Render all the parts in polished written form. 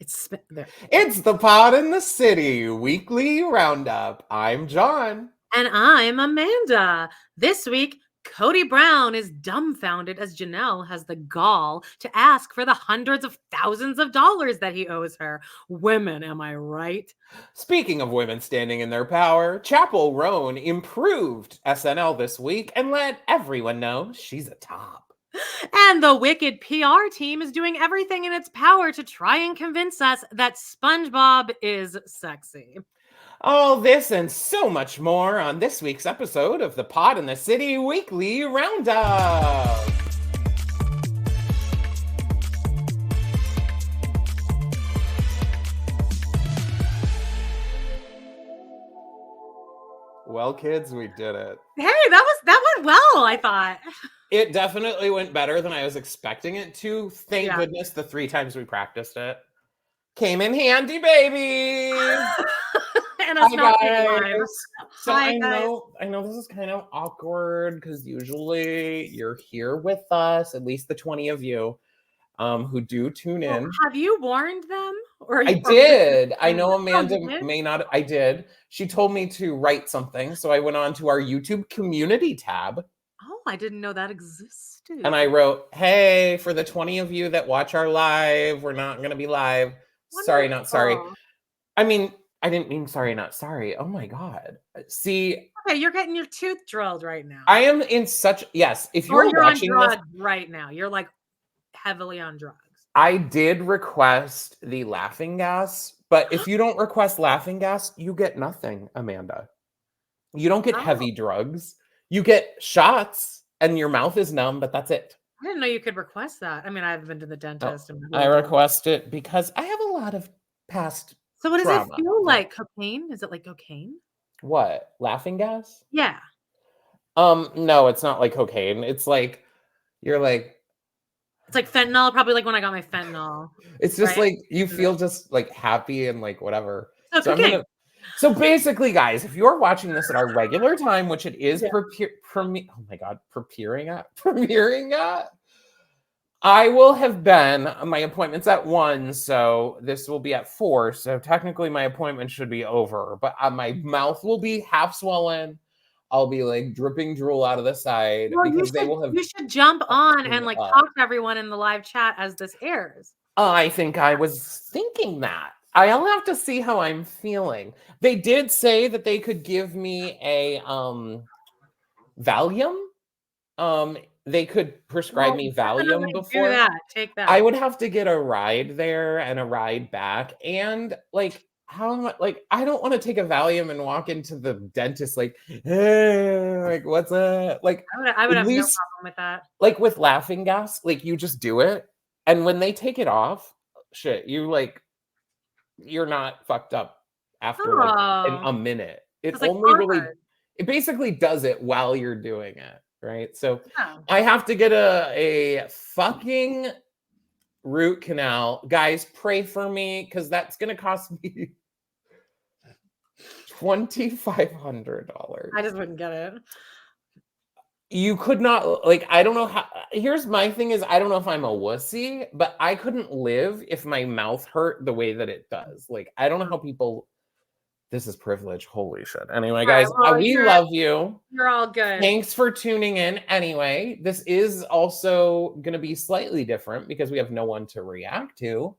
It's the Pod in the City weekly roundup. I'm John. And I'm Amanda. This week, Cody Brown is dumbfounded as Janelle has the gall to ask for the hundreds of thousands of dollars that he owes her. Women, am I right? Speaking of women standing in their power, Chappell Roan improved SNL this week and let everyone know she's a top. And the Wicked PR team is doing everything in its power to try and convince us that SpongeBob is sexy. All this and so much more on this week's episode of the Pod in the City Weekly Roundup. Well, kids, we did it. Hey, that went well, I thought. It definitely went better than I was expecting it to. Thank goodness the 3 times we practiced it came in handy, baby. And us not guys. So Hi, I know this is kind of awkward because usually you're here with us, at least the 20 of you who do tune in. Have you warned them? Or I did. I know Amanda may not. I did. She told me to write something, so I went on to our YouTube community tab. Oh, I didn't know that existed. And I wrote, hey, for the 20 of you that watch our live, we're not going to be live. Wonderful. Sorry, not sorry. I mean, I didn't mean sorry, not sorry. Oh my God. See. Okay, you're getting your tooth drilled right now. I am in such, yes. If you're watching on drugs right now, you're like heavily on drugs. I did request the laughing gas, but if you don't request laughing gas, you get nothing, Amanda. You don't get heavy drugs. You get shots and your mouth is numb, but that's it. I didn't know you could request that. I mean, I've been to the dentist. I request it because I have a lot of past So what does trauma. It feel like? Cocaine? Is it like cocaine? What? Laughing gas? Yeah. No, it's not like cocaine. It's like, you're like. It's like fentanyl, probably like when I got my fentanyl. It's just like, you feel just like happy and like whatever. So, so basically, guys, if you're watching this at our regular time, which it is premiering at, I will have been, my appointment's at 1, so this will be at 4. So technically my appointment should be over, but my mouth will be half swollen. I'll be like dripping drool out of the side because they will have. You should jump on and like talk to everyone in the live chat as this airs. I think I was thinking that. I'll have to see how I'm feeling. They did say that they could give me a Valium. They could prescribe me Valium before. Do that. Take that. I would have to get a ride there and a ride back. And like, I don't want to take a Valium and walk into the dentist like, hey, like, what's that? Like, I would have no problem with that. Like with laughing gas, like you just do it. And when they take it off, shit, you're not fucked up after like a minute. It basically does it while you're doing it, right? So I have to get a fucking root canal. Guys, pray for me because that's gonna cost me $2,500. I just wouldn't get it. You could not, like, I don't know how. Here's my thing is, I don't know if I'm a wussy, but I couldn't live if my mouth hurt the way that it does. Like, I don't know how people, this is privilege. Holy shit. Anyway, guys, we love you. You're all good. Thanks for tuning in. Anyway, this is also going to be slightly different because we have no one to react to.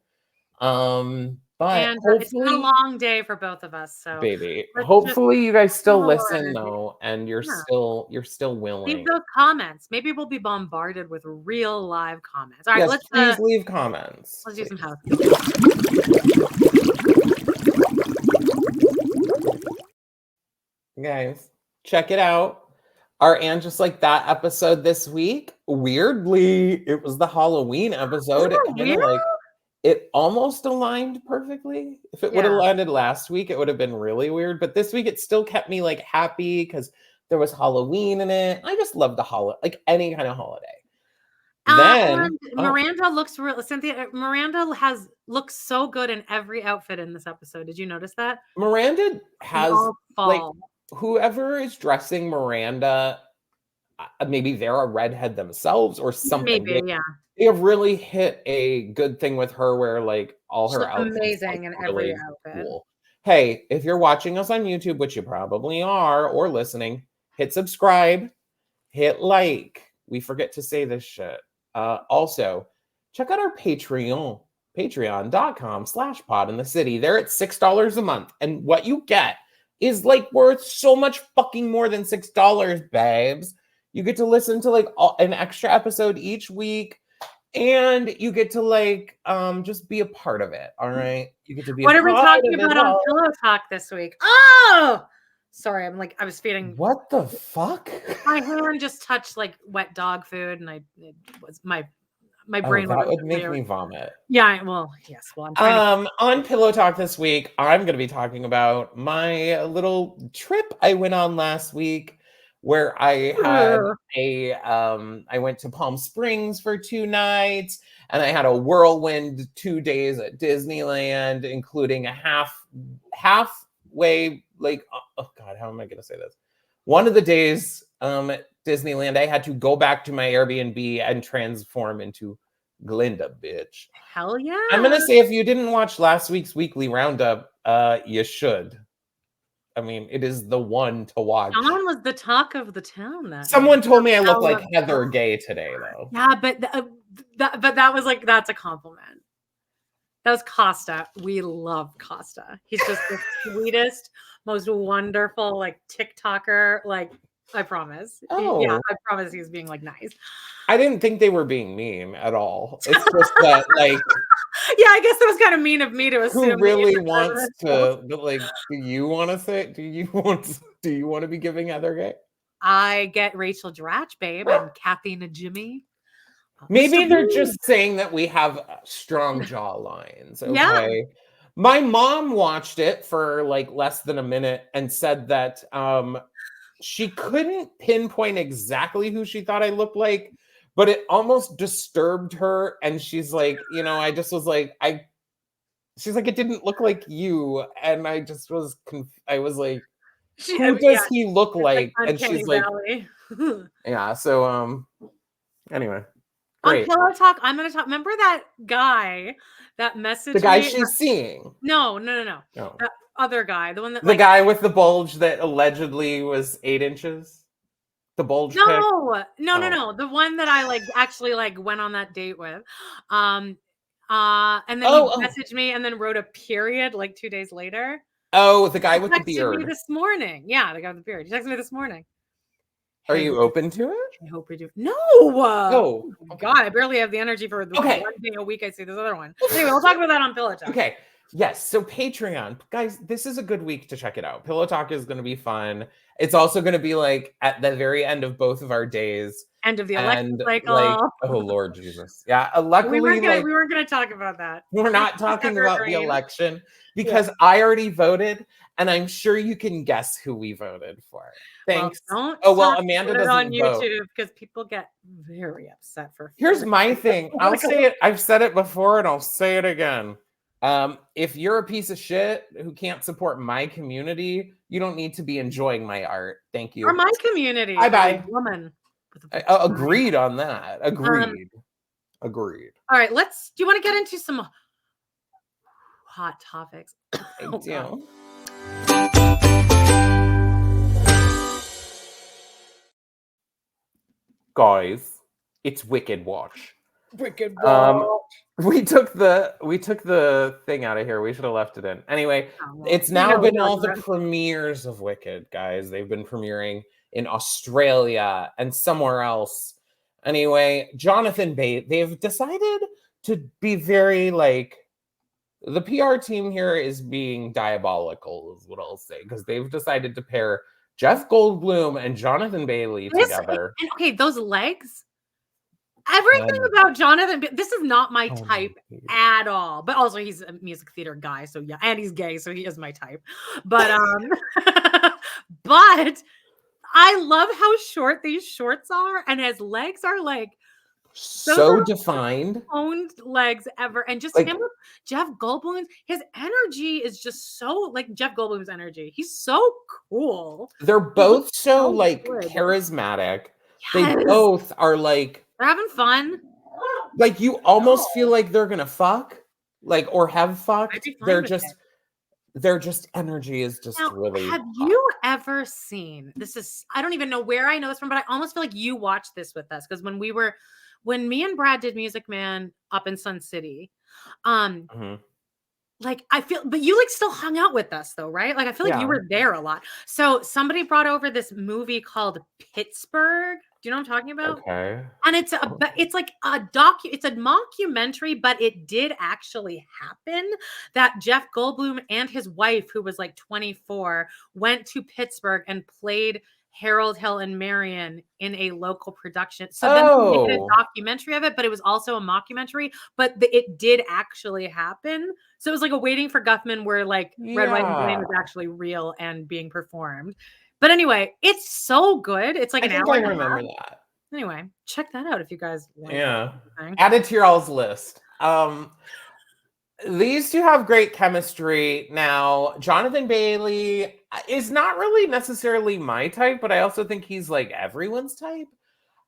But it's been a long day for both of us. So baby, hopefully you guys still listen though, and you're still willing. Leave those comments. Maybe we'll be bombarded with real live comments. All right, yes, please leave comments. Let's do some housekeeping. Guys, check it out. Our And Just Like That episode this week. Weirdly, it was the Halloween episode. It almost aligned perfectly. If it would have landed last week, it would have been really weird. But this week, it still kept me like happy because there was Halloween in it. I just love the holiday, like any kind of holiday. Then Miranda looks real. Cynthia, Miranda looks so good in every outfit in this episode. Did you notice that? Miranda has like whoever is dressing Miranda. Maybe they're a redhead themselves or something. Maybe, yeah. They have really hit a good thing with her where like All her outfits amazing in every really outfit. cool. Hey, if you're watching us on YouTube, which you probably are, or listening, hit subscribe, hit like. We forget to say this shit. Also, check out our Patreon, patreon.com/podinthecity. They're at $6 a month. And what you get is like worth so much fucking more than $6, babes. You get to listen to like an extra episode each week. And you get to like just be a part of it. All right. You get to be What are we talking about on Pillow Talk this week? Oh, sorry, I was feeding. What the fuck? My hand just touched like wet dog food, and it was my brain. That would make me vomit. Yeah, well, yes. Well, I'm trying on Pillow Talk this week, I'm going to be talking about my little trip I went on last week, where I had I went to Palm Springs for 2 nights, and I had a whirlwind 2 days at Disneyland, including a halfway, like, oh God, how am I going to say this? One of the days at Disneyland, I had to go back to my Airbnb and transform into Glinda, bitch. Hell yeah. I'm going to say, if you didn't watch last week's weekly roundup, you should. I mean, it is the one to watch. John was the talk of the town. Someone told me I look like Heather Gay today, though. Yeah, but that was like, that's a compliment. That was Costa. We love Costa. He's just the sweetest, most wonderful, like TikToker. Like, I promise. Oh. Yeah, I promise he's being like nice. I didn't think they were being mean at all. It's just that, like, yeah, I guess it was kind of mean of me to assume. Who really wants to? Like, do you want to say? Do you want to be giving Heather Gay? I get Rachel Dratch, babe, and Kathy Najimy. Maybe they're just saying that we have strong jaw lines. Okay. Yeah. My mom watched it for like less than a minute and said that she couldn't pinpoint exactly who she thought I looked like, but it almost disturbed her. And she's like, I just was like, she's like, it didn't look like you. And I just was, I was like, who does he look like? And she's like, yeah. So, anyway. Great. On Pillow Talk, I'm going to talk. Remember that guy that messaged the guy me? She's seeing? No. Oh. That other guy, the one that the guy with the bulge that allegedly was 8 inches. The bulge. No. The one that I actually went on that date with. And then he messaged me and then wrote a period 2 days later. Oh, the guy with the beard. Me this morning. Yeah, the guy with the beard. He texted me this morning. Are you open to it? I hope we do. No. Oh my God, I barely have the energy for the one day a week I see this other one. Anyway, we'll talk about that on Pillow Talk. Okay. Yes. So Patreon, guys, this is a good week to check it out. Pillow Talk is going to be fun. It's also going to be at the very end of both of our days. End of the election cycle. Oh Lord Jesus. Yeah. Luckily, we weren't going to talk about that. We're not talking about the election because I already voted, and I'm sure you can guess who we voted for. Thanks. Well, Amanda doesn't on vote. YouTube because people get very upset for. Here's my thing. I'll say it. I've said it before, and I'll say it again. If you're a piece of shit who can't support my community, you don't need to be enjoying my art. Thank you. Or my community. Bye. Woman. Agreed on that. Agreed. Agreed. All right. Do you want to get into some hot topics? I do. Guys, it's Wicked Watch. Wicked Watch. We took the thing out of here. We should have left it in. Anyway, it's now been all the premieres of Wicked, guys. They've been premiering in Australia and somewhere else. Anyway, Jonathan Bate, they've decided to be very the PR team here is being diabolical, is what I'll say, because they've decided to pair Jeff Goldblum and Jonathan Bailey together. And okay, those legs. Everything about Jonathan, this is not my type at all. But also, he's a music theater guy, so yeah, and he's gay, so he is my type. But but I love how short these shorts are, and his legs are so defined, toned legs ever, and just him with Jeff Goldblum. His energy is just so Jeff Goldblum's energy. He's so cool. They're both so charismatic. Yes. They both are they're having fun. You almost feel like they're gonna fuck. like, or have I'd fucked. be fine with it. Their just energy is just Now, really have hot. you ever seen this? Is I don't even know where I know this from, but I almost feel like you watched this with us because when me and Brad did Music Man up in Sun City, Mhm. like I feel, but you like still hung out with us though, right? Like I feel like you Yeah. were there a lot. So somebody brought over this movie called Pittsburgh. Do you know what I'm talking about? Okay. And it's like it's a mockumentary, but it did actually happen that Jeff Goldblum and his wife, who was like 24, went to Pittsburgh and played Harold, Hill, and Marion in a local production. So then they made a Oh. documentary of it, but it was also a mockumentary, but it did actually happen. So it was like a Waiting for Guffman where like Red, White, and Blaine Yeah. was actually real and being performed. But anyway, it's so good. It's like I an think hour I and a half. remember that. Anyway, check that out if you guys like that Yeah. kind of thing. Add it to your all's list. These two have great chemistry. Now, Jonathan Bailey is not really necessarily my type, but I also think he's like everyone's type.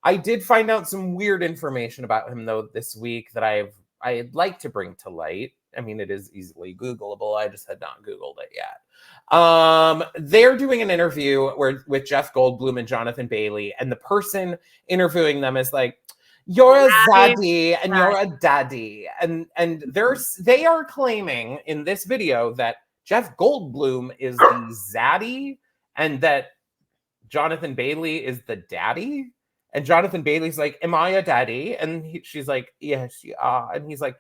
I did find out some weird information about him though this week that I'd like to bring to light. I mean, it is easily Googleable. I just had not Googled it yet. They're doing an interview with Jeff Goldblum and Jonathan Bailey, and the person interviewing them is like, "You're a zaddy and you're a daddy," and they are claiming in this video that Jeff Goldblum is the zaddy and that Jonathan Bailey is the daddy. And Jonathan Bailey's like, "Am I a daddy?" And she's like, "Yes, you are." And he's like,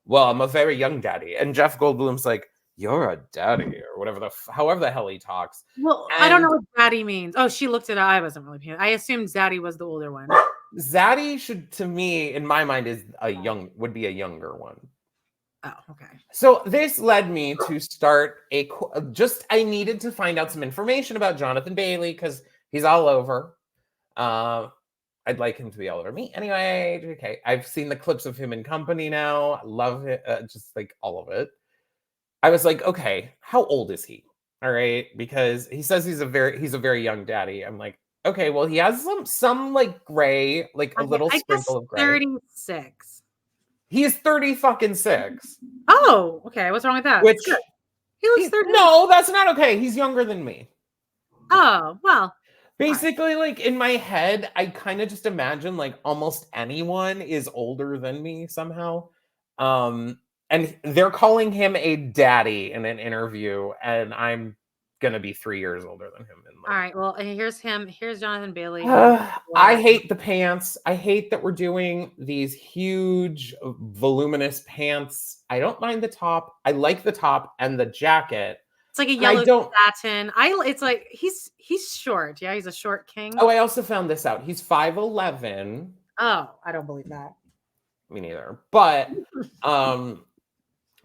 "Well, I'm a very young daddy." And Jeff Goldblum's like, "You're a daddy," or whatever however the hell he talks. Well, And I don't know what daddy means. Oh, she looked it up. I wasn't really paying. I assumed daddy was the older one. Zaddy should, to me, in my mind, would be a younger one. Oh, okay. So this led me to start I needed to find out some information about Jonathan Bailey because he's all over. I'd like him to be all over me. Anyway, okay. I've seen the clips of him in Company now. I love it. Just like all of it. I was like, okay, how old is he? All right. Because he says he's a very young daddy. I'm like, okay, well, he has some like gray, like a little sprinkle of gray. 36. He is 30 fucking 6. Oh, okay. What's wrong with that? Which he looks 30. No, that's not okay. He's younger than me. Oh, well. Basically, like in my head, I kind of just imagine like almost anyone is older than me somehow. And they're calling him a daddy in an interview, and I'm gonna be 3 years older than him. All right. Well, here's him. Here's Jonathan Bailey. I hate the pants. I hate that we're doing these huge, voluminous pants. I don't mind the top. I like the top and the jacket. It's like a yellow satin. It's like he's short. Yeah, he's a short king. Oh, I also found this out. He's 5'11". Oh, I don't believe that. Me neither. But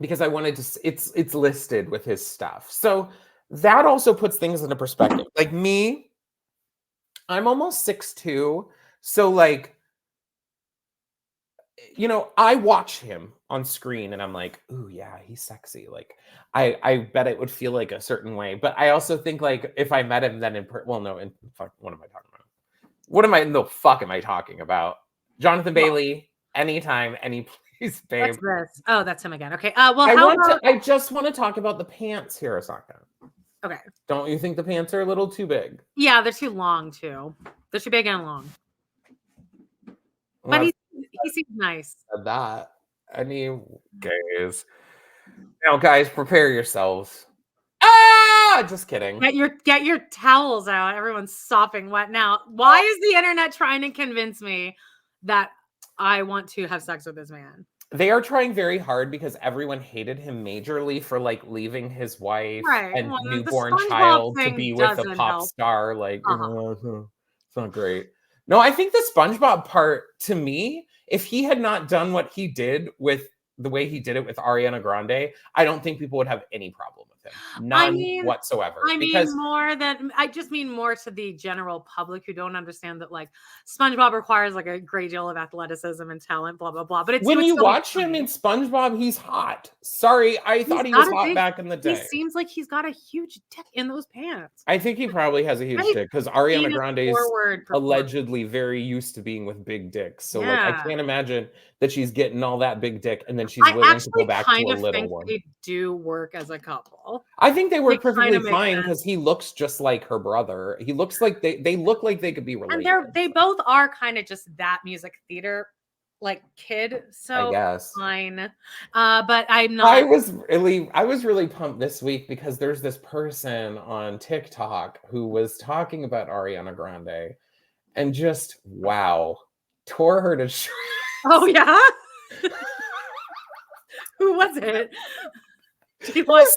because I wanted to, it's listed with his stuff. So that also puts things into perspective. Like me, I'm almost 6'2". So like, you know, I watch him on screen and I'm like, ooh, yeah, he's sexy. Like, I bet it would feel like a certain way. But I also think like if I met him then what am I talking about? The fuck am I talking about? Jonathan Bailey, anytime, any place, babe. What's this? Oh, that's him again. Okay. Well, I just want to talk about the pants here a second. Okay. Don't you think the pants are a little too big? Yeah, they're too long too. They're too big and long. But he seems nice. That. Guys. Now, guys, prepare yourselves. Ah, just kidding. Get your towels out. Everyone's sopping wet now. Why is the internet trying to convince me that I want to have sex with this man? They are trying very hard because everyone hated him majorly for like leaving his wife and newborn child to be with a pop star. Like, it's not great. No, I think the SpongeBob part, to me, if he had not done what he did with the way he did it with Ariana Grande, I don't think people would have any problem with him. None whatsoever. I just mean more to the general public who don't understand that like SpongeBob requires like a great deal of athleticism and talent, blah, blah, blah. But when you watch him in SpongeBob, he's hot. Sorry, I thought he was hot back in the day. He seems like he's got a huge dick in those pants. I think he probably has a huge dick because Ariana Grande is allegedly very used to being with big dicks. So like I can't imagine that she's getting all that big dick and then she's willing to go back to a little one. I think they do work as a couple. I think they work perfectly fine because he looks just like her brother. He looks like they look like they could be related. And they both are kind of just that music theater like kid, so I guess fine. But I'm not. I was really pumped this week because there's this person on TikTok who was talking about Ariana Grande and just tore her to shreds. Oh yeah. Who was it? It was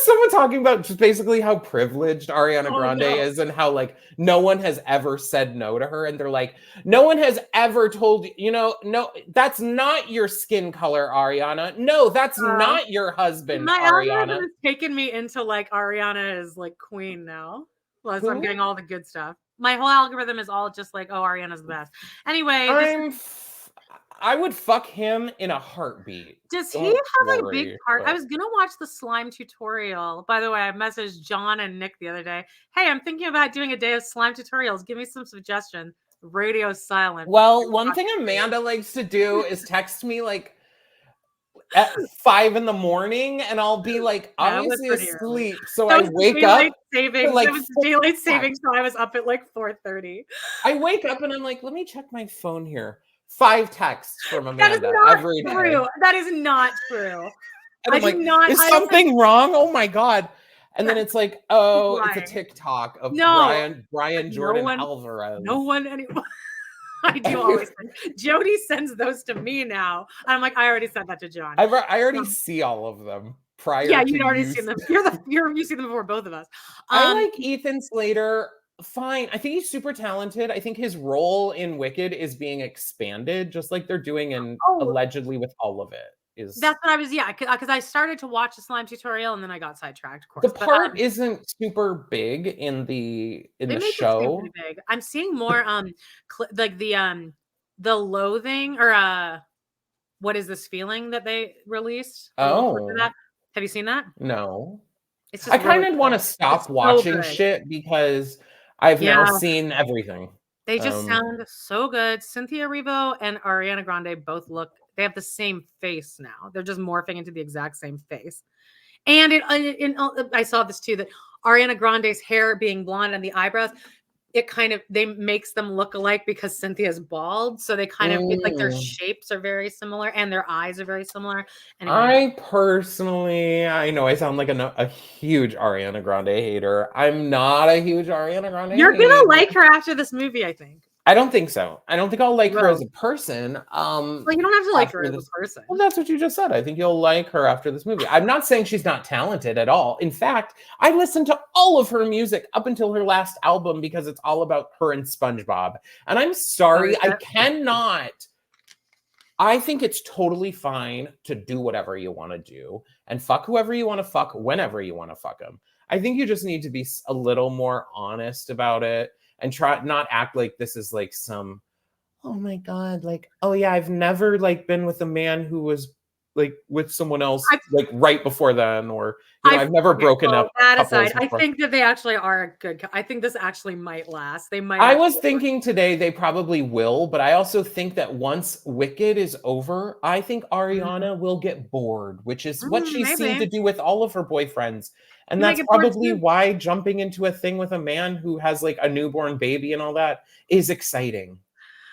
someone talking about just basically how privileged Ariana Grande is and how like no one has ever said no to her. And they're like, no one has ever told you, no, that's not your skin color, Ariana. No, that's not your husband, my Ariana. algorithm has taken me into like Ariana is like queen now. Plus, I'm getting all the good stuff. My whole algorithm is all just like, oh, Ariana's the best. Anyway, I would fuck him in a heartbeat. Does he have a big part? I was gonna watch the slime tutorial. By the way, I messaged John and Nick the other day. Hey, I'm thinking about doing a day of slime tutorials. Give me some suggestions. Radio silent. Well, one thing Amanda likes to do is text me like at 5 a.m, and I'll be like obviously asleep. So I wake up. It was daylight savings, so I was up at like 4:30. I wake up and I'm like, let me check my phone here. 5 texts from Amanda every day. That is not true. And I'm like, is something wrong? Oh my God. And then it's like, it's a TikTok of Brian Jordan Alvarez. No one anymore. I do always think. Jody sends those to me now. I'm like, I already sent that to John. I already see all of them prior. Yeah, you'd already seen them. You see them before both of us. I like Ethan Slater. Fine. I think he's super talented. I think his role in Wicked is being expanded, just like they're doing in allegedly with all of it. That's what I was, because I started to watch the slime tutorial and then I got sidetracked. Of course, the part isn't super big in the show. Big. I'm seeing more like the loathing or what is this feeling that they released? Have you seen that? No. It's just I kind of want to stop watching shit because I've now seen everything. They just sound so good. Cynthia Erivo and Ariana Grande both they have the same face now. They're just morphing into the exact same face. And I saw this too, that Ariana Grande's hair being blonde and the eyebrows, they makes them look alike because Cynthia's bald. So they kind of like their shapes are very similar and their eyes are very similar. Anyway. I know I sound like a huge Ariana Grande hater. I'm not a huge Ariana Grande You're going to like her after this movie, I think. I don't think so. I don't think I'll like her as a person. Well, you don't have to like her as a person. Well, that's what you just said. I think you'll like her after this movie. I'm not saying she's not talented at all. In fact, I listened to all of her music up until her last album because it's all about her and SpongeBob. And I'm sorry, I cannot. I think it's totally fine to do whatever you want to do and fuck whoever you want to fuck whenever you want to fuck them. I think you just need to be a little more honest about it. And try not act like this is like some, oh my God, like, oh yeah, I've never like been with a man who was like with someone else like right before then, or I've never broken up. That aside, I think that they actually are a good. I think this actually might last. They might. I was thinking today they probably will, but I also think that once Wicked is over, I think Ariana will get bored, which is what she seemed to do with all of her boyfriends. And that's probably why jumping into a thing with a man who has like a newborn baby and all that is exciting.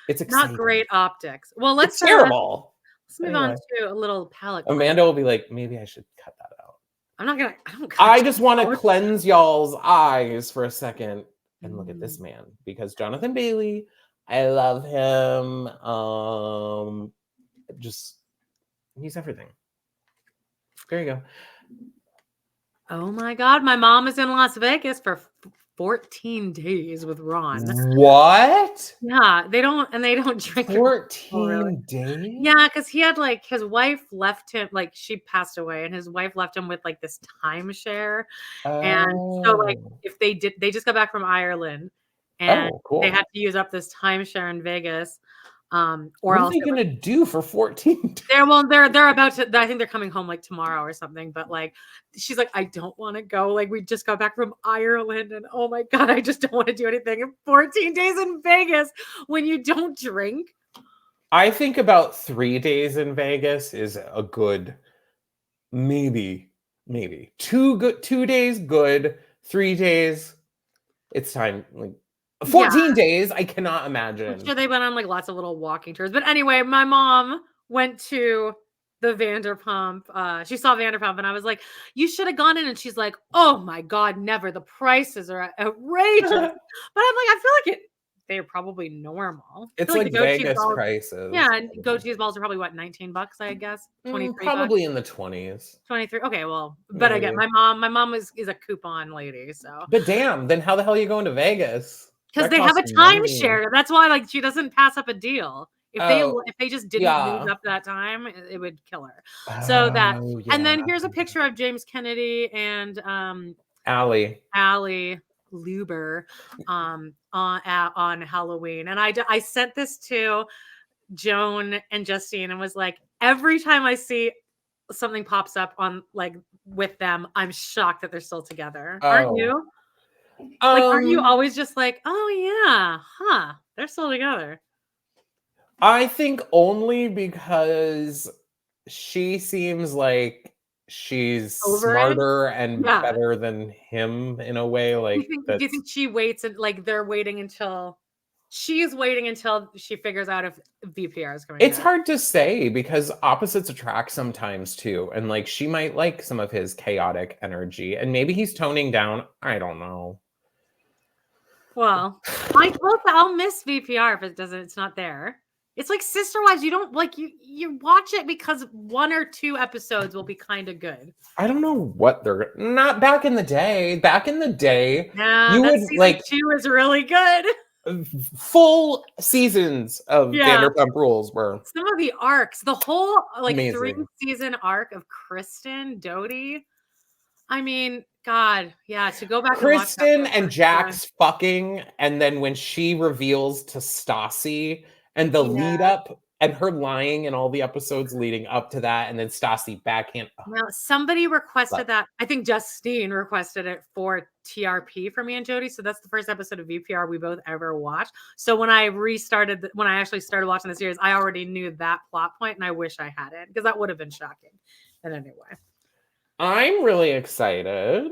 It's exciting. Not great optics. Well, let's terrible. Let's move on to a little palette. Amanda will be like, maybe I should cut that out. I'm not gonna. I just want to cleanse y'all's eyes for a second and look at this man because Jonathan Bailey, I love him. He's everything. There you go. Oh my God, my mom is in Las Vegas for 14 days with Ron. What? Yeah, they don't drink 14 days? Yeah, because he had like his wife left him, like she passed away, and his wife left him with like this timeshare. And so like if they just got back from Ireland and they had to use up this timeshare in Vegas. Or what are they gonna do for 14 days? They're about to. I think they're coming home like tomorrow or something. But like, she's like, I don't want to go. Like, we just got back from Ireland, and oh my God, I just don't want to do anything. 14 days in Vegas when you don't drink. I think about 3 days in Vegas is a good maybe 2 days good, 3 days, it's time, like, 14 days, I cannot I'm imagine. sure they went on, like, lots of little walking tours, but anyway, my mom went to the Vanderpump, she saw Vanderpump, and I was like, "You shoulda gone in," and she's like, "Oh my god, never, the prices are outrageous." But I'm like, I feel like they're probably normal. I It's feel like like the goat cheese Vegas balls, yeah, prices. and goat cheese balls are probably, what, $19, I guess? $23? Probably in the 20s. 23? Okay, well, but again, Maybe. my mom is a coupon lady, so But damn, then how the hell are you going to Vegas? 'cause That they have costs a money. timeshare. That's why, like, she doesn't pass up a deal. Oh, If they just didn't use yeah. up that time, it would kill her. So that, Oh, and yeah. then here's a picture of James Kennedy and, Allie. Allie Luber, on Halloween, and I sent this to Joan and Justine and was like, "Every time I see something pops up on, like, with them, I'm shocked that they're still together." Aren't Oh. you? Like, aren't you always just like, "Oh, yeah, huh, they're still together." I think only because she seems like she's Over it? smarter and Yeah. better than him in a way, like, Do you that's think she waits and, like, they're waiting until she's waiting until she figures out if VPR is coming it's back? hard to say because opposites attract sometimes too, and, like, she might like some of his chaotic energy, and maybe he's toning down, I don't know. Well, I hope I'll miss VPR if it's not there. It's like Sister Wives, you don't like you watch it because 1 or 2 episodes will be kinda good. I don't know what they're not back in the day. Back in the day, Yeah, you that would, season like, 2 is really good. full seasons of Yeah. Vanderpump Rules were Some of the arcs, the whole, like, amazing. 3-season arc of Kristen Doty, I mean, God, yeah, to go back and watch that for Kristen the and first time. Jax fucking, and then when she reveals to Stassi and the Yeah. lead up and her lying in all the episodes leading up to that, and then Stassi backhand. Oh, Now, somebody requested love. that. I think Justine requested it for TRP for me and Jody. So that's the first episode of VPR we both ever watched. So when I when I actually started watching the series, I already knew that plot point, and I wish I had it because that would have been shocking. But anyway, I'm really excited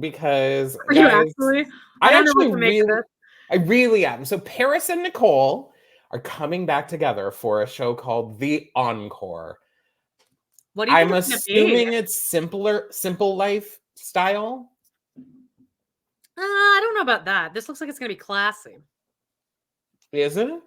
because, are you guys, actually? I don't know what to make of this. I really am. So Paris and Nicole are coming back together for a show called The Encore. What do you think I'm it's going to be? assuming it's simple lifestyle. I don't know about that. This looks like it's going to be classy. Is it? I don't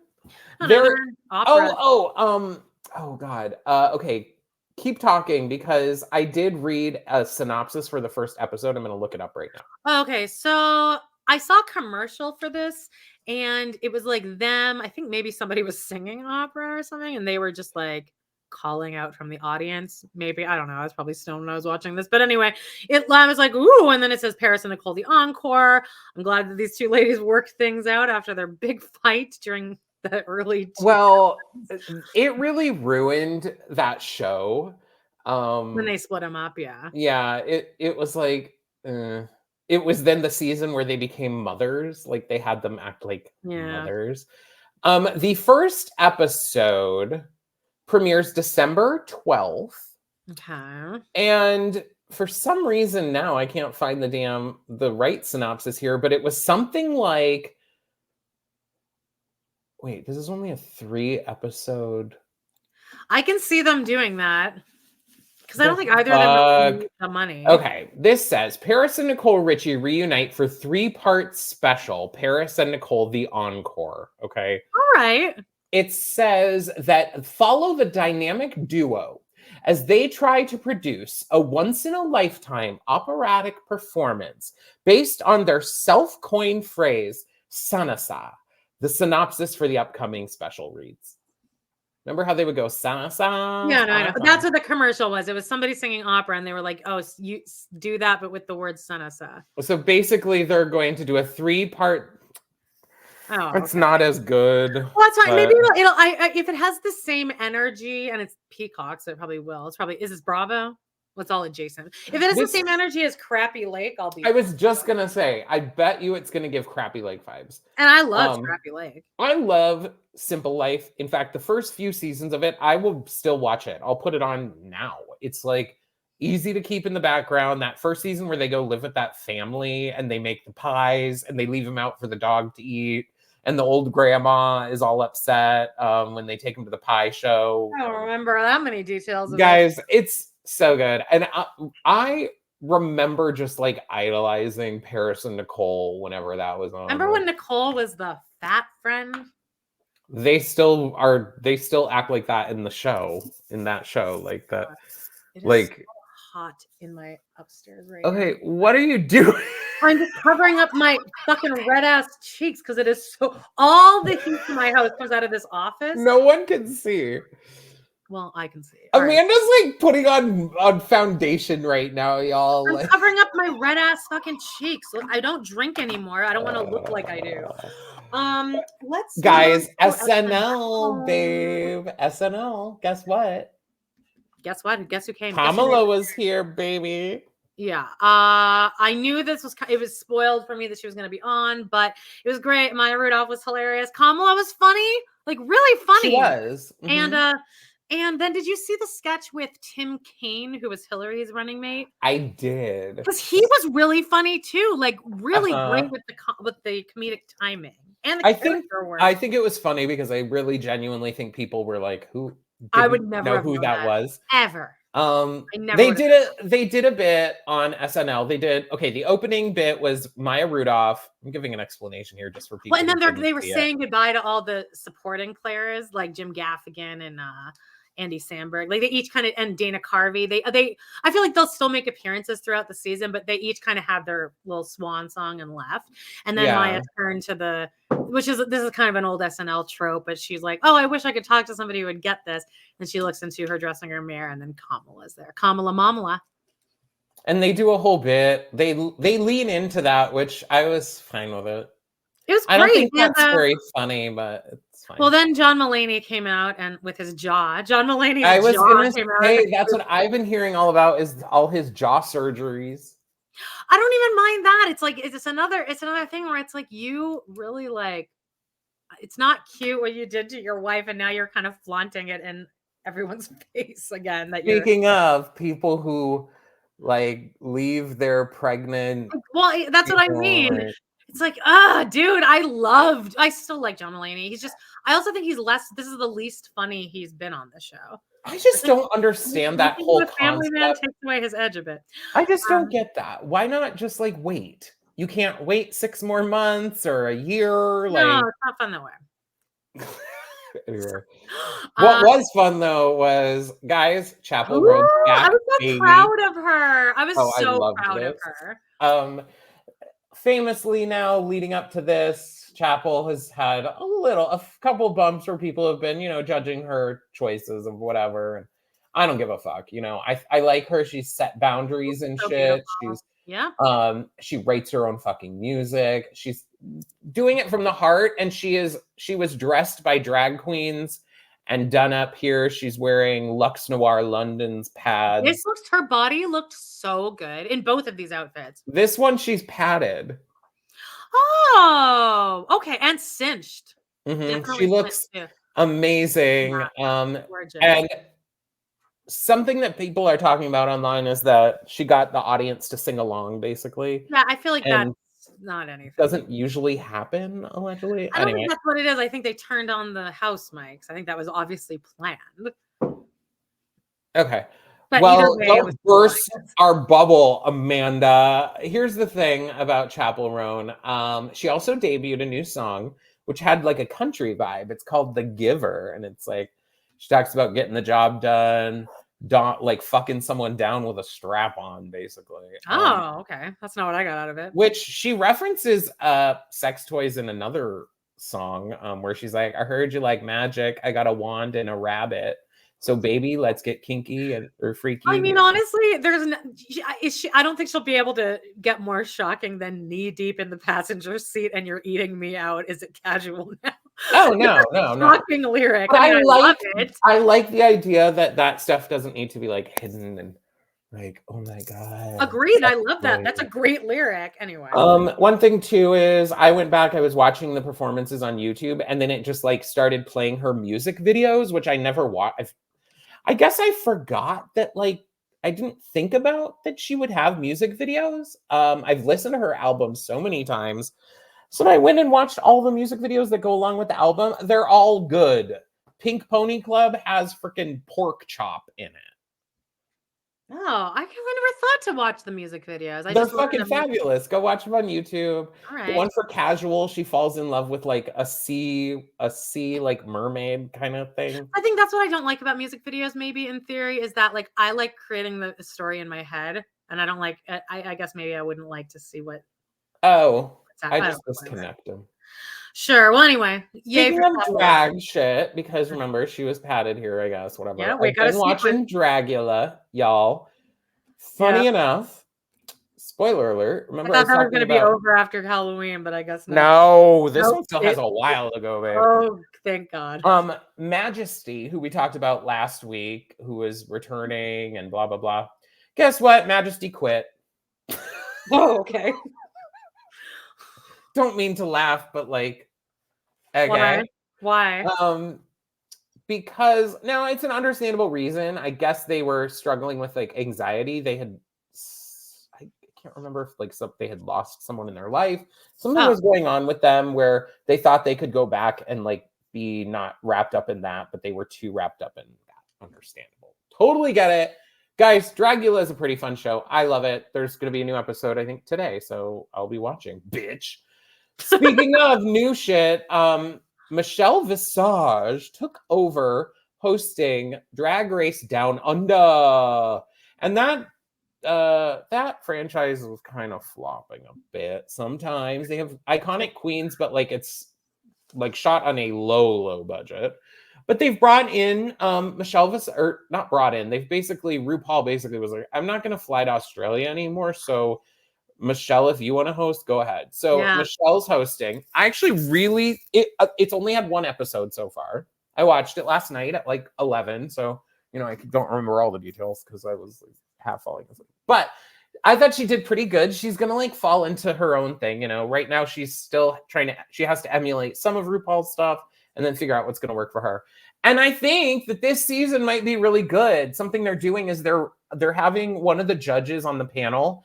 know. There. They're opera. Oh God. Okay. Keep talking because I did read a synopsis for the first episode. I'm going to look it up right now. Okay, so I saw a commercial for this, and it was like them. I think maybe somebody was singing opera or something, and they were just like calling out from the audience. Maybe I don't know. I was probably stoned when I was watching this, but anyway, I was like, ooh, and then it says Paris and Nicole the Encore. I'm glad that these two ladies worked things out after their big fight during the early Well, it really ruined that show. when they split them up. Yeah, Yeah, it was like, it was then the season where they became mothers, like, they had them act like yeah. mothers. The first episode premieres December 12th, Okay. and for some reason now I can't find the right synopsis here, but it was something like, wait, this is only a 3-episode. I can see them doing that because I don't think either of them really Fuck. need the money. Okay, this says Paris and Nicole Richie reunite for 3-part special. Paris and Nicole the Encore. Okay. All right. It says that follow the dynamic duo as they try to produce a once in a lifetime operatic performance based on their self-coined phrase, Sanasa. The synopsis for the upcoming special reads. Remember how they would go, Sanasa? Yeah, no, I know. That's what the commercial was. It was somebody singing opera, and they were like, "Oh, you do that, but with the word Sanasa." So basically, they're going to do a 3-part. Oh, It's okay. not as good. Well, that's fine. Maybe if it has the same energy and it's Peacock, so it probably will. Is this Bravo? What's all adjacent? If it is the same energy as Crappy Lake, I'll be. I was just gonna say, I bet you it's gonna give Crappy Lake vibes. And I love Crappy Lake. I love Simple Life. In fact, the first few seasons of it, I will still watch it. I'll put it on now. It's like easy to keep in the background. That first season where they go live with that family and they make the pies and they leave them out for the dog to eat. And the old grandma is all upset when they take him to the pie show. I don't remember that many details. Guys, it's so good. And I remember just like idolizing Paris and Nicole whenever that was on. Remember when Nicole was the fat friend? They still act like that in that show. Like that. It is like so hot in my upstairs right okay, now. What are you doing? I'm just covering up my fucking red ass cheeks because it is so all the heat in my house comes out of this office. No one can see. Well, I can see. Amanda's like putting on foundation right now, y'all. I'm covering up my red ass fucking cheeks. Look, I don't drink anymore. I don't want to look like I do. Let's guys, SNL, babe. SNL. Guess what? Guess what? Guess who came? Kamala was here, baby. Yeah. I knew it was spoiled for me that she was going to be on, but it was great. Maya Rudolph was hilarious. Kamala was funny, like really funny. She was. Mm-hmm. And then did you see the sketch with Tim Kaine, who was Hillary's running mate? I did. Because he was really funny too, like really great with the comedic timing. And I think it was funny because I really genuinely think people were like, who I would never know who that was. Ever. They did a bit on SNL. The opening bit was Maya Rudolph. I'm giving an explanation here just for people. Well, and then they were saying goodbye to all the supporting players like Jim Gaffigan and Andy Samberg. Like they each kind of, and Dana Carvey. I feel like they'll still make appearances throughout the season, but they each kind of had their little swan song and left. And then Maya turned to this is kind of an old SNL trope, but she's like, oh, I wish I could talk to somebody who would get this. And she looks into her dressing room mirror, and then Kamala's there. Kamala Mamala. And they do a whole bit. They lean into that, which I was fine with it. It was great. I don't think that's very funny, but it's fine. Well, then John Mulaney came out and with his jaw. John Mulaney. I was going to say, that's what I've been hearing all about is all his jaw surgeries. I don't even mind that. It's like it's another thing where it's like you really like it's not cute what you did to your wife, and now you're kind of flaunting it in everyone's face again. Speaking of people who like leave their pregnant. Well, that's what I mean. It's like, dude, I still like John Mulaney. I also think this is the least funny he's been on the show. I just don't understand that whole Family Man takes away his edge a bit. I just don't get that. Why not just like wait? You can't wait 6 more months or a year. No, it's not fun that way. Anyway. What was fun though was, guys, Chappell Roan. I was so proud of her. I was so proud of her. Famously now, leading up to this, Chappell has had a couple bumps where people have been, judging her choices of whatever. And I don't give a fuck. I like her. She's set boundaries and shit. Beautiful. She writes her own fucking music. She's doing it from the heart. And she was dressed by drag queens and done up here. She's wearing Luxe Noir London's pads. Her body looked so good in both of these outfits. This one, she's padded. Oh, okay. And cinched. Mm-hmm. She looks amazing. And something that people are talking about online is that she got the audience to sing along, basically. Yeah, I feel like that's not anything. Doesn't usually happen, allegedly. I don't think that's what it is. I think they turned on the house mics. I think that was obviously planned. Okay. But well, don't burst our bubble, Amanda. Here's the thing about Chappell Roan. She also debuted a new song, which had like a country vibe. It's called The Giver. And it's like, she talks about getting the job done, like fucking someone down with a strap on, basically. Oh, okay. That's not what I got out of it. Which she references sex toys in another song where she's like, I heard you like magic. I got a wand and a rabbit. So, baby, let's get kinky or freaky. I mean, honestly, I don't think she'll be able to get more shocking than knee deep in the passenger seat and you're eating me out. Is it casual now? Oh, no. Shocking lyric. I love it. I like the idea that stuff doesn't need to be like hidden and Like, oh my God. Agreed. I love that. That's a great lyric. Anyway. One thing too is I went back, I was watching the performances on YouTube, and then it just like started playing her music videos, which I never watched. I guess I forgot that, like, I didn't think about that she would have music videos. I've listened to her album so many times. So I went and watched all the music videos that go along with the album. They're all good. Pink Pony Club has freaking pork chop in it. Oh, I never thought to watch the music videos. They're fucking fabulous. Go watch them on YouTube. All right. The one for casual, she falls in love with like a sea like mermaid kind of thing. I think that's what I don't like about music videos, maybe in theory, is that like I like creating the story in my head, and I don't like. I guess maybe I wouldn't like to see what. Oh, I just disconnect them. Sure. Well, anyway, speaking of drag shit, because remember she was patted here, I guess. Whatever. Yeah, we gotta been watching Dragula, y'all. Funny enough, spoiler alert. Remember, I thought that was going to be over after Halloween, but I guess not. No, this one still has a while to go, babe. Oh, thank God. Majesty, who we talked about last week, who was returning and blah blah blah. Guess what? Majesty quit. Oh, okay. Don't mean to laugh, but like, okay. Why? Because now it's an understandable reason. I guess they were struggling with like anxiety. They had, I can't remember if like they had lost someone in their life. Something was going on with them where they thought they could go back and like be not wrapped up in that, but they were too wrapped up in that. Understandable. Totally get it. Guys, Dragula is a pretty fun show. I love it. There's going to be a new episode, I think, today. So I'll be watching. Bitch. Speaking of new shit, Michelle Visage took over hosting Drag Race Down Under. And that franchise was kind of flopping a bit. Sometimes they have iconic queens, but like it's like shot on a low budget. But they've brought in Michelle Visage, or not brought in. RuPaul basically was like, I'm not going to fly to Australia anymore. So Michelle, if you want to host, go ahead. So Michelle's hosting. I actually it's only had one episode so far. I watched it last night at like 11. So, I don't remember all the details because I was like half falling asleep. But I thought she did pretty good. She's going to like fall into her own thing. Right now she's still she has to emulate some of RuPaul's stuff and then figure out what's going to work for her. And I think that this season might be really good. Something they're doing is they're having one of the judges on the panel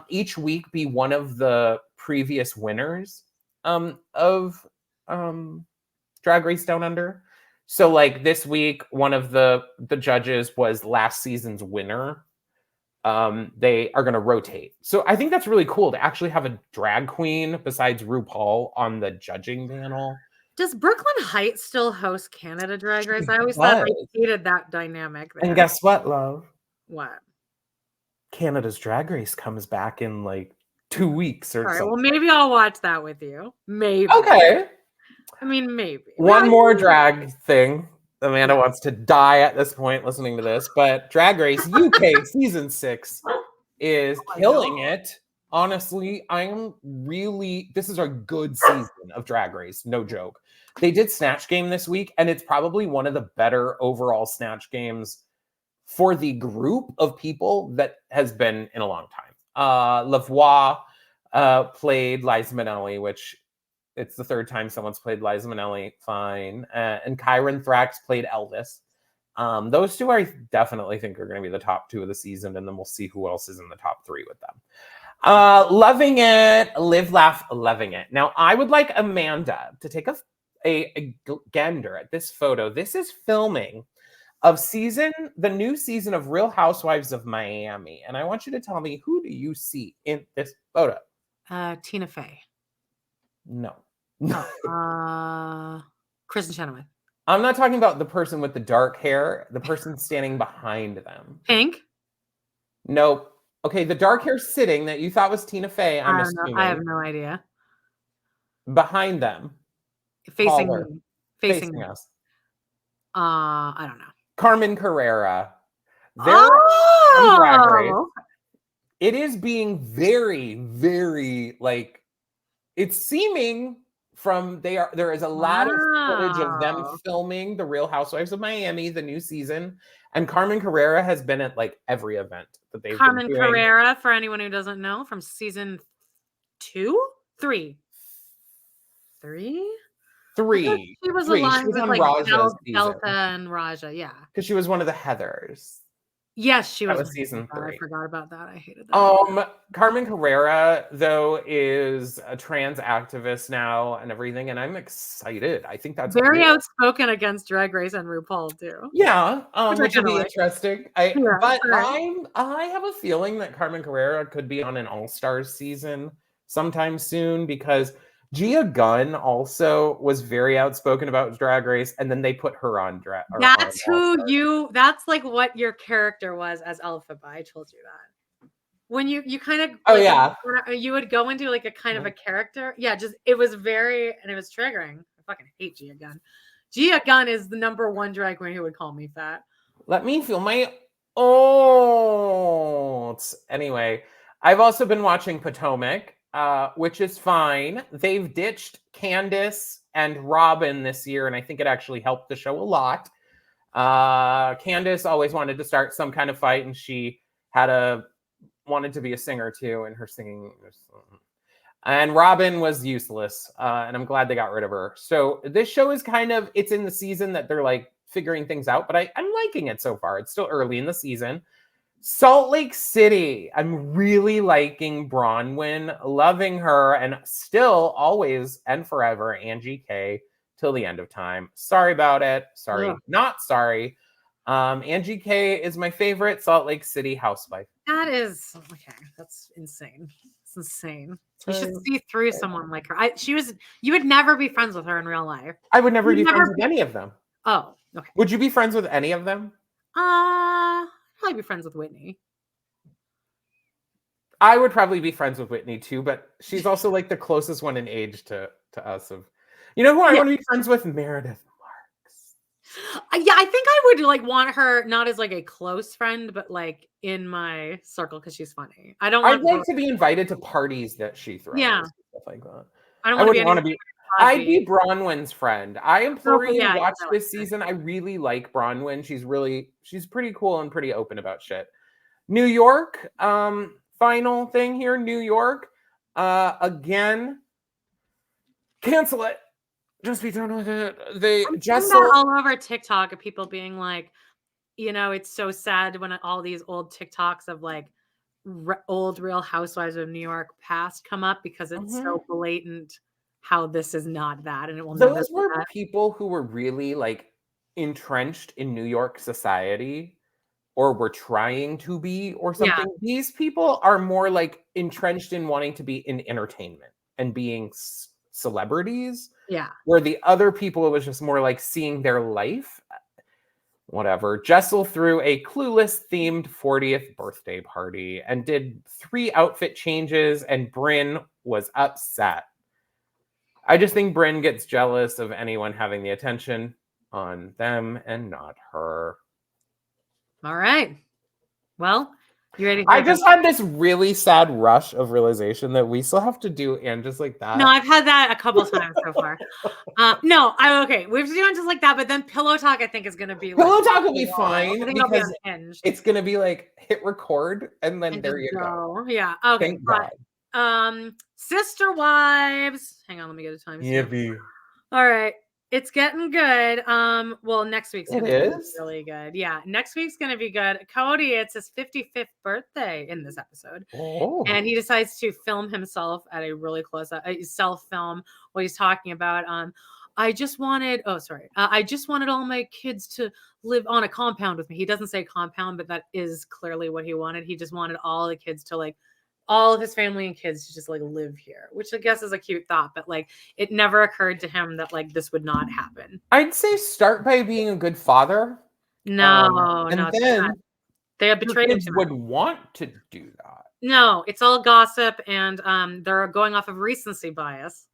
each week be one of the previous winners of Drag Race Down Under. So like this week, one of the judges was last season's winner. They are going to rotate. So I think that's really cool to actually have a drag queen besides RuPaul on the judging panel. Does Brooklyn Heights still host Canada Drag Race? I always thought I hated that dynamic there. And guess what, love? What? Canada's Drag Race comes back in like 2 weeks or something. Well, maybe I'll watch that with you. Maybe. Okay. I mean, maybe. One more drag thing. Amanda wants to die at this point listening to this, but Drag Race UK season 6 is killing it. Honestly, this is a good season of Drag Race. No joke. They did Snatch Game this week, and it's probably one of the better overall Snatch Games for the group of people that has been in a long time. Lavoie played Liza Minnelli, which it's the third time someone's played Liza Minnelli. Fine. And Kyron Thrax played Elvis. Those two I definitely think are going to be the top 2 of the season, and then we'll see who else is in the top 3 with them. Loving it. Live, laugh, loving it. Now, I would like Amanda to take a gander at this photo. This is filming of the new season of Real Housewives of Miami. And I want you to tell me, who do you see in this photo? Tina Fey. No. Kristen Chenoweth. I'm not talking about the person with the dark hair, the person standing behind them. Pink? Nope. Okay, the dark hair sitting that you thought was Tina Fey, I'm assuming. I have no idea. Behind them. Facing us. I don't know. Carmen Carrera. On Drag Race. It is being very, very like it's seeming from there is a lot of footage of them filming the Real Housewives of Miami, the new season, And Carmen Carrera has been at like every event that they've Carmen been doing. Carrera, for anyone who doesn't know, from season 3. She was aligned with on like Raja's Delta season. and Raja, yeah. Because she was one of the Heathers. Yes, she was. That was season 3. I forgot about that. I hated that. Carmen Carrera, though, is a trans activist now and everything, and I'm excited. I think that's very cool. outspoken against Drag Race and RuPaul too. Yeah, which would be interesting. I have a feeling that Carmen Carrera could be on an All-Stars season sometime soon, because Gia Gunn also was very outspoken about Drag Race, and then they put her on drag. That's that's like what your character was as Alphaba. I told you that. When you kind of you would go into like a kind of a character. Yeah, just it was triggering. I fucking hate Gia Gunn. Gia Gunn is the #1 drag queen who would call me fat. Let me feel my oats. Anyway, I've also been watching Potomac, which is fine. They've ditched Candace and Robin this year, and I think it actually helped the show a lot. Candace always wanted to start some kind of fight, and she wanted to be a singer too, and her singing. And Robin was useless, and I'm glad they got rid of her. So this show is it's in the season that they're like figuring things out, but I'm liking it so far. It's still early in the season. Salt Lake City. I'm really liking Bronwyn, loving her, and still always and forever Angie K till the end of time. Sorry about it. Sorry, not sorry. Angie K is my favorite Salt Lake City housewife. That is okay. That's insane. It's insane. You should see through someone like her. You would never be friends with her in real life. I would never be friends with any of them. Oh, okay. Would you be friends with any of them? Probably be friends with Whitney. I would probably be friends with Whitney too, but she's also like the closest one in age to us. You know who I want to be friends with? Meredith Marks. Yeah, I think I would like want her not as like a close friend, but like in my circle because she's funny. I'd like to be invited to parties that she throws. Yeah, stuff like that. I wouldn't want to be. I'd be Bronwyn's friend. I implore you to watch this season. I really like Bronwyn. She's pretty cool and pretty open about shit. New York, final thing here. New York, again, cancel it. Just be done with it. All over TikTok of people being like, it's so sad when all these old TikToks of like old Real Housewives of New York past come up because it's so blatant how this is not that, and it will never. Those were people who were really like entrenched in New York society, or were trying to be, or something. Yeah. These people are more like entrenched in wanting to be in entertainment and being celebrities. Yeah. Where the other people, it was just more like seeing their life. Whatever. Jessel threw a Clueless themed 40th birthday party and did 3 outfit changes, and Bryn was upset. I just think Bryn gets jealous of anyone having the attention on them and not her. All right. Well, you ready? I just had this really sad rush of realization that we still have to do and just like that. No, I've had that a couple times so far. No, okay. We have to do it just like that, but then Pillow Talk I think is going to be Pillow Talk will be fine because it's going to be like hit record and then there you go. Yeah. Okay. Thank God. Sister Wives. Hang on, let me get a time. Yippee. All right. It's getting good. Well, next week's gonna be really good. Yeah, next week's gonna be good. Cody, it's his 55th birthday in this episode, and he decides to film himself at a really close self-film what he's talking about. I just wanted all my kids to live on a compound with me. He doesn't say compound, but that is clearly what he wanted. He just wanted all the kids to like. All of his family and kids to just like live here, which I guess is a cute thought, but like it never occurred to him that like this would not happen. I'd say start by being a good father. No, and then they have betrayed kids would want to do that. No, it's all gossip, and they're going off of recency bias.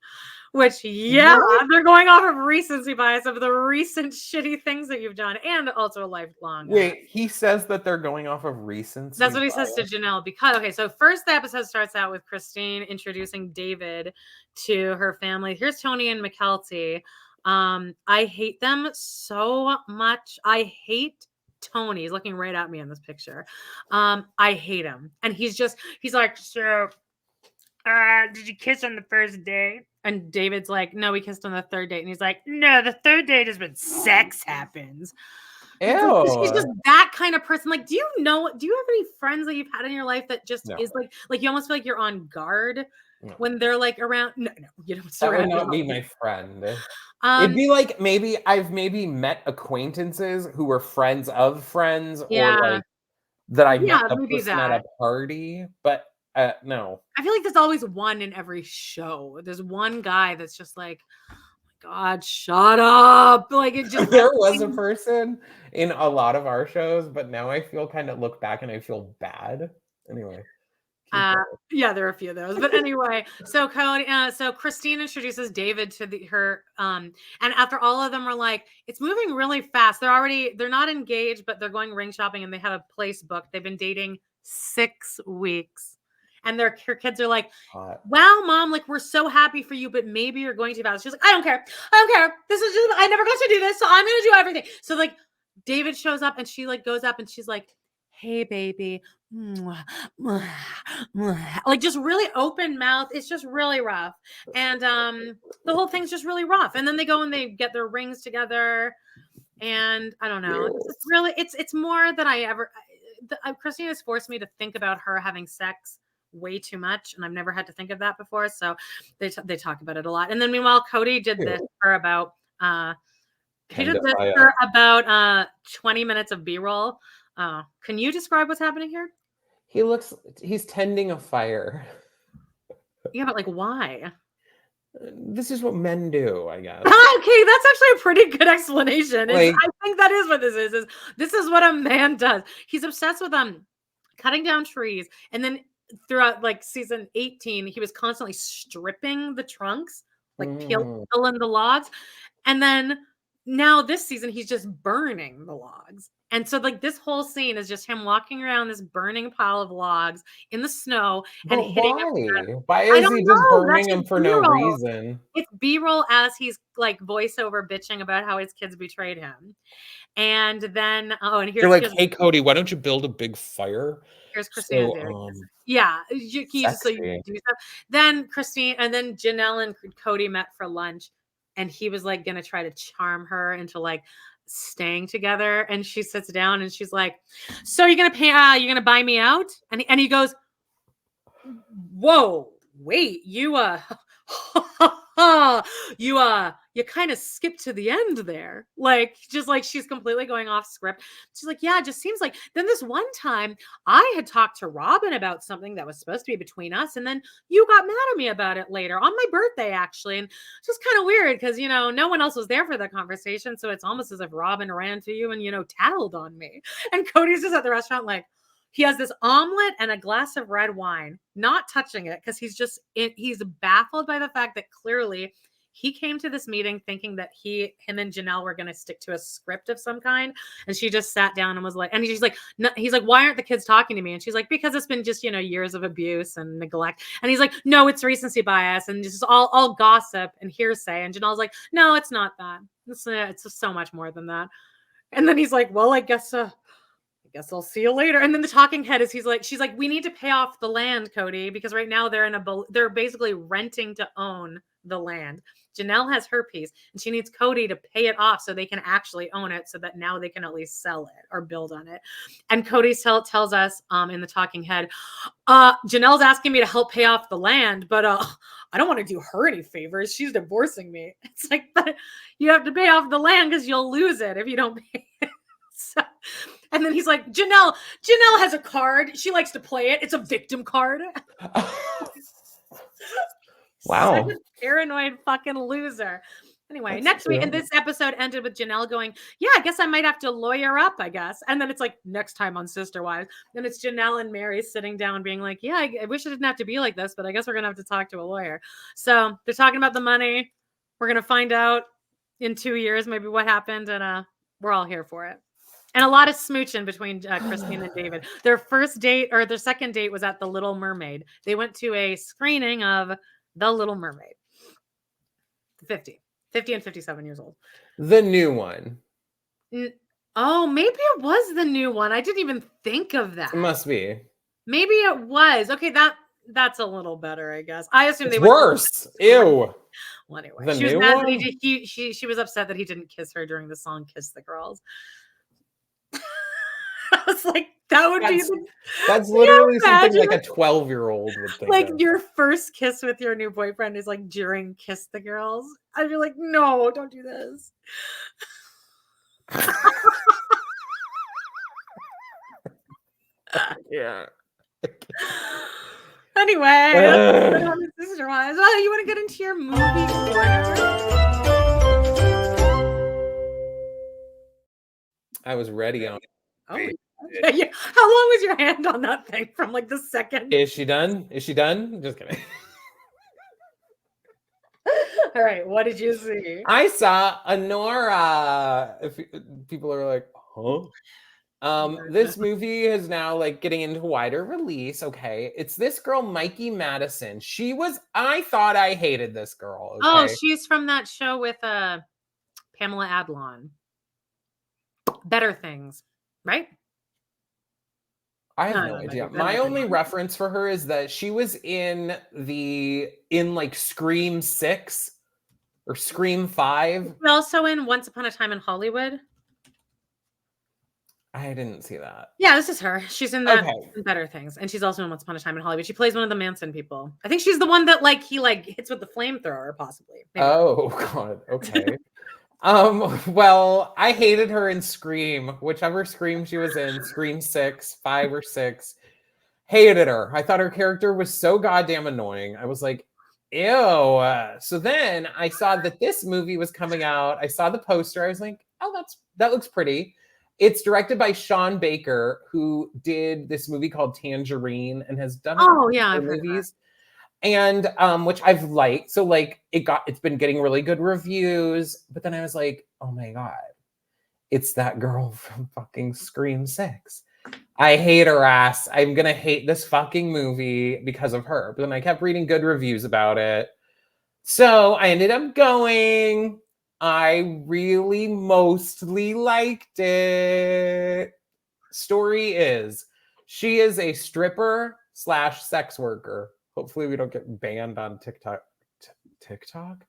Which, they're going off of recency bias of the recent shitty things that you've done, and also a lifelong. Wait, he says that they're going off of recency. That's what he says to Janelle. Because so first the episode starts out with Christine introducing David to her family. Here's Tony and McKelty. I hate them so much. I hate Tony is looking right at me in this picture. I hate him. And he's like, so did you kiss on the first date? And David's like, no, we kissed on the third date. And he's like, no, the third date is when sex happens. Ew. He's just that kind of person. Like, do you have any friends that you've had in your life that just is like you almost feel like you're on guard when they're like around? No, you don't. That would not be my friend. It'd be like I've met acquaintances who were friends of friends, or like that I met the person at a party, but no. I feel like there's always one in every show. There's one guy that's just like, God, shut up. Like it just there was a person in a lot of our shows, but now I feel kind of look back and I feel bad. Anyway. Yeah, there are a few of those. But anyway, so Cody, so Christine introduces David to her and after all of them are like, it's moving really fast. They're not engaged, but they're going ring shopping and they have a place booked. They've been dating 6 weeks. And her kids are like, wow, Mom, like, we're so happy for you, but maybe you're going too fast. She's like, I don't care. This is just, I never got to do this, so I'm going to do everything. So, like, David shows up, and she, like, goes up, and she's like, hey, baby. Like, just really open mouth. It's just really rough. And the whole thing's just really rough. And then they go and they get their rings together. And I don't know. It's really, it's more than I ever, Christine has forced me to think about her having sex way too much, and I've never had to think of that before, so they talk about it a lot. And then meanwhile Cody did this for about 20 minutes of B-roll. Can you describe what's happening here? He's tending a fire. Yeah, but like why? This is what men do, I guess. Okay, that's actually a pretty good explanation. Like, I think that is what this is. This is what a man does. He's obsessed with cutting down trees, and then throughout like season 18 he was constantly stripping the trunks, like peeling the logs, and then now this season he's just burning the logs. And so like this whole scene is just him walking around this burning pile of logs in the snow and hitting why is he just burning them for no reason? It's B-roll as he's like voiceover bitching about how his kids betrayed him. And then and here's, you're like, hey Cody, why don't you build a big fire? Here's Christine. So you do stuff. Then Christine, and then Janelle and Cody met for lunch, and he was like gonna try to charm her into like staying together. And she sits down and she's like, "So you're gonna pay? You're gonna buy me out?" And he goes, "Whoa, wait, you you kind of skipped to the end there." Like, just like she's completely going off script. She's like, yeah, it just seems like then this one time I had talked to Robin about something that was supposed to be between us, and then you got mad at me about it later on my birthday, actually. And it's just kind of weird because, no one else was there for the conversation. So it's almost as if Robin ran to you and, tattled on me. And Cody's just at the restaurant like, he has this omelet and a glass of red wine, not touching it because he's baffled by the fact that clearly he came to this meeting thinking that him and Janelle were going to stick to a script of some kind. And she just sat down and was like, and he's like, no, he's like, why aren't the kids talking to me? And she's like, because it's been just, years of abuse and neglect. And he's like, no, it's recency bias and just all gossip and hearsay. And Janelle's like, no, it's not that. It's just so much more than that. And then he's like, well, I guess I'll see you later. And then the talking head is she's like, we need to pay off the land, Cody, because right now they're basically renting to own the land. Janelle has her piece and she needs Cody to pay it off so they can actually own it, so that now they can at least sell it or build on it. And Cody tells us in the talking head, Janelle's asking me to help pay off the land, but I don't want to do her any favors. She's divorcing me. It's like, but you have to pay off the land because you'll lose it if you don't pay it. So, and then he's like, Janelle has a card. She likes to play it. It's a victim card. Wow. Such a paranoid fucking loser. Anyway, next week, and this episode ended with Janelle going, yeah, I guess I might have to lawyer up, I guess. And then it's like, next time on Sister Wives. Then it's Janelle and Mary sitting down being like, yeah, I wish it didn't have to be like this, but I guess we're going to have to talk to a lawyer. So they're talking about the money. We're going to find out in 2 years maybe what happened, and we're all here for it. And a lot of smooching between Christine and David. Their first date, or their second date, was at the Little Mermaid. They went to a screening of The Little Mermaid. 50 and 57 years old. The new one. Oh, maybe it was the new one. I didn't even think of that. It must be. Maybe it was. Okay, that's a little better, I guess. I assume it's worse. Ew. Well, anyway, The she was new mad one? that she was upset that he didn't kiss her during the song "Kiss the Girls." I was like, that would be that's literally something like a 12-year-old would think. Like of. your first kiss with your new boyfriend is like during "Kiss the Girls." I'd be like, no, don't do this. Yeah. Anyway, that's on the Sister Wives. Oh, you want to get into your movie corner? I was ready on. Oh, yeah. How long was your hand on that thing from like the second? Is she done? Is she done? Just kidding. All right, what did you see? I saw Anora. If people are like, huh? This movie is now like getting into wider release. Okay, it's this girl Mikey Madison. I thought I hated this girl. Okay? Oh, she's from that show with Pamela Adlon. Better Things, right? I have no idea. My only reference for her is that she was in like Scream 6 or Scream 5. Also in Once Upon a Time in Hollywood. I didn't see that. Yeah, this is her. She's in that Better Things. And she's also in Once Upon a Time in Hollywood. She plays one of the Manson people. I think she's the one that he hits with the flamethrower, possibly. Maybe. Oh, God. Okay. Well, I hated her in Scream, whichever Scream she was in, Scream 6, 5 or 6. Hated her. I thought her character was so goddamn annoying. I was like, ew. So then I saw that this movie was coming out. I saw the poster. I was like, oh, that looks pretty. It's directed by Sean Baker, who did this movie called Tangerine and has done movies. And which I've liked. So it's been getting really good reviews. But then I was like, oh my God, it's that girl from fucking Scream 6. I hate her ass. I'm gonna hate this fucking movie because of her. But then I kept reading good reviews about it. So I ended up going. I really mostly liked it. Story is, she is a stripper / sex worker. Hopefully we don't get banned on TikTok. TikTok?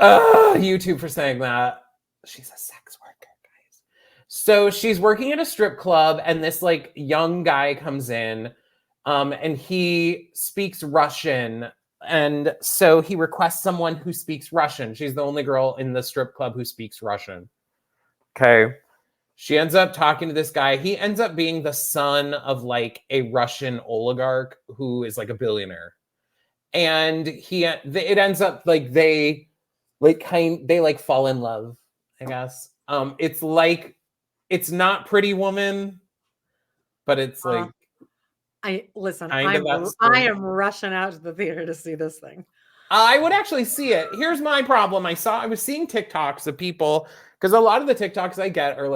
YouTube for saying that. She's a sex worker, guys. So she's working at a strip club, and this young guy comes in, and he speaks Russian. And so he requests someone who speaks Russian. She's the only girl in the strip club who speaks Russian. Okay. She ends up talking to this guy. He ends up being the son of a Russian oligarch who is a billionaire. And it ends up they fall in love, I guess. It's not Pretty Woman, but it's I am rushing out to the theater to see this thing. I would actually see it. Here's my problem. I was seeing TikToks of people, because a lot of the TikToks I get are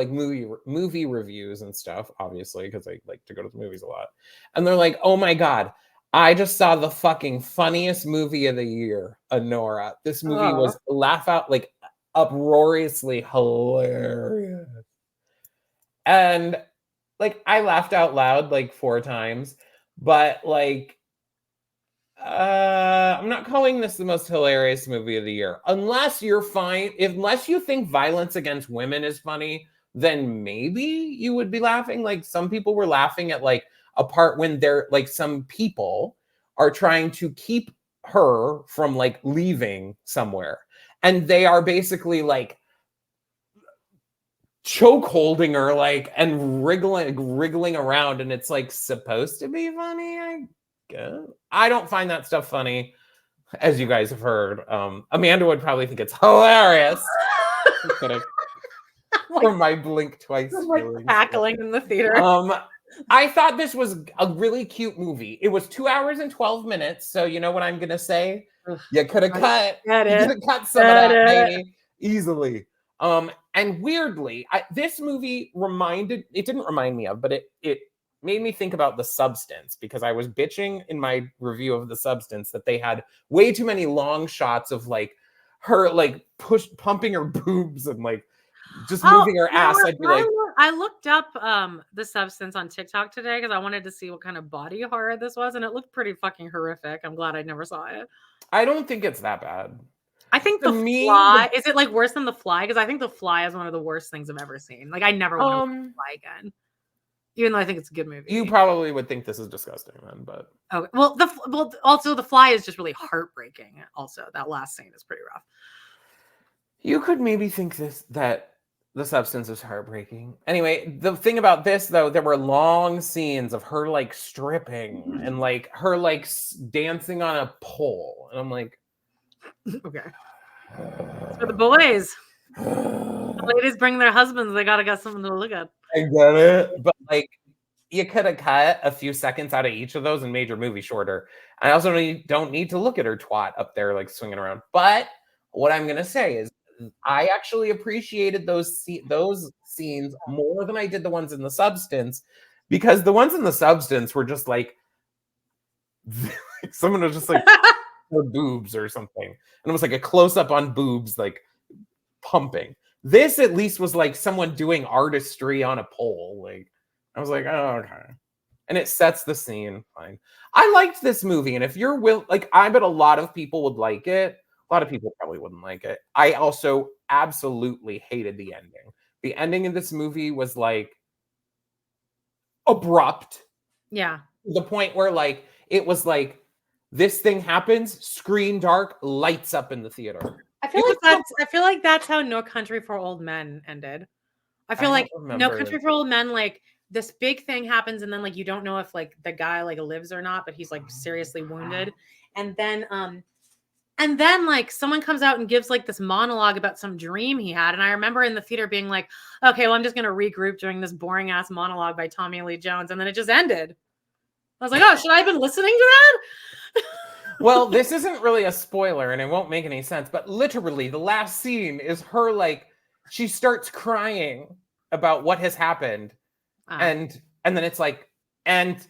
movie reviews and stuff, obviously, because I like to go to the movies a lot. And they're like, oh my God, I just saw the fucking funniest movie of the year, Anora. This movie was uproariously hilarious. And I laughed out loud 4 times, but I'm not calling this the most hilarious movie of the year. Unless you think violence against women is funny, then maybe you would be laughing. Some people were laughing at a part when they're some people are trying to keep her from leaving somewhere. And they are basically choke holding her and wriggling around, and it's supposed to be funny, I guess. I don't find that stuff funny, as you guys have heard. Amanda would probably think it's hilarious. From my blink twice cackling in the theater. I thought this was a really cute movie. It was 2 hours and 12 minutes, so you know what I'm gonna say? You could have cut some of that, baby, easily. And weirdly, this movie didn't remind me of, but it made me think about The Substance, because I was bitching in my review of The Substance that they had way too many long shots of her pumping her boobs and just moving her ass, what? I'd be like, I looked up The Substance on TikTok today because I wanted to see what kind of body horror this was, and it looked pretty fucking horrific. I'm glad I never saw it. I don't think it's that bad. I think To The me, Fly is it like worse than The Fly? Because I think The Fly is one of the worst things I've ever seen. Like I never want to watch The Fly again, even though I think it's a good movie. You probably would think this is disgusting then, but okay. Well, also The Fly is just really heartbreaking. Also, that last scene is pretty rough. You could maybe think that The Substance is heartbreaking. Anyway, the thing about this though, there were long scenes of her like stripping and like her like dancing on a pole, and I'm like, okay, for the boys. The ladies bring their husbands. They gotta get something to look at. I get it, but like you could have cut a few seconds out of each of those and made your movie shorter. I also don't need to look at her twat up there like swinging around. But what I'm gonna say is, I actually appreciated those scenes more than I did the ones in The Substance, because the ones in The Substance were just like someone was just like her boobs or something, and it was like a close up on boobs like pumping. This at least was like someone doing artistry on a pole. Like I was like, oh, okay. And it sets the scene. Fine. I liked this movie. And if you're I bet a lot of people would like it. A lot of people probably wouldn't like it. I also absolutely hated the ending. The ending of this movie was like abrupt. Yeah. To the point where like, it was like, this thing happens, screen dark, lights up in the theater. I feel like that's how No Country for Old Men ended. I feel like No Country for Old Men, like this big thing happens, and then like you don't know if like the guy like lives or not, but he's like seriously wounded, and then like someone comes out and gives like this monologue about some dream he had, and I remember in the theater being like, okay, well I'm just gonna regroup during this boring ass monologue by Tommy Lee Jones, and then it just ended. I was like, oh, should I have been listening to that? Well, this isn't really a spoiler and it won't make any sense, but literally the last scene is her like, she starts crying about what has happened. And then it's like, end.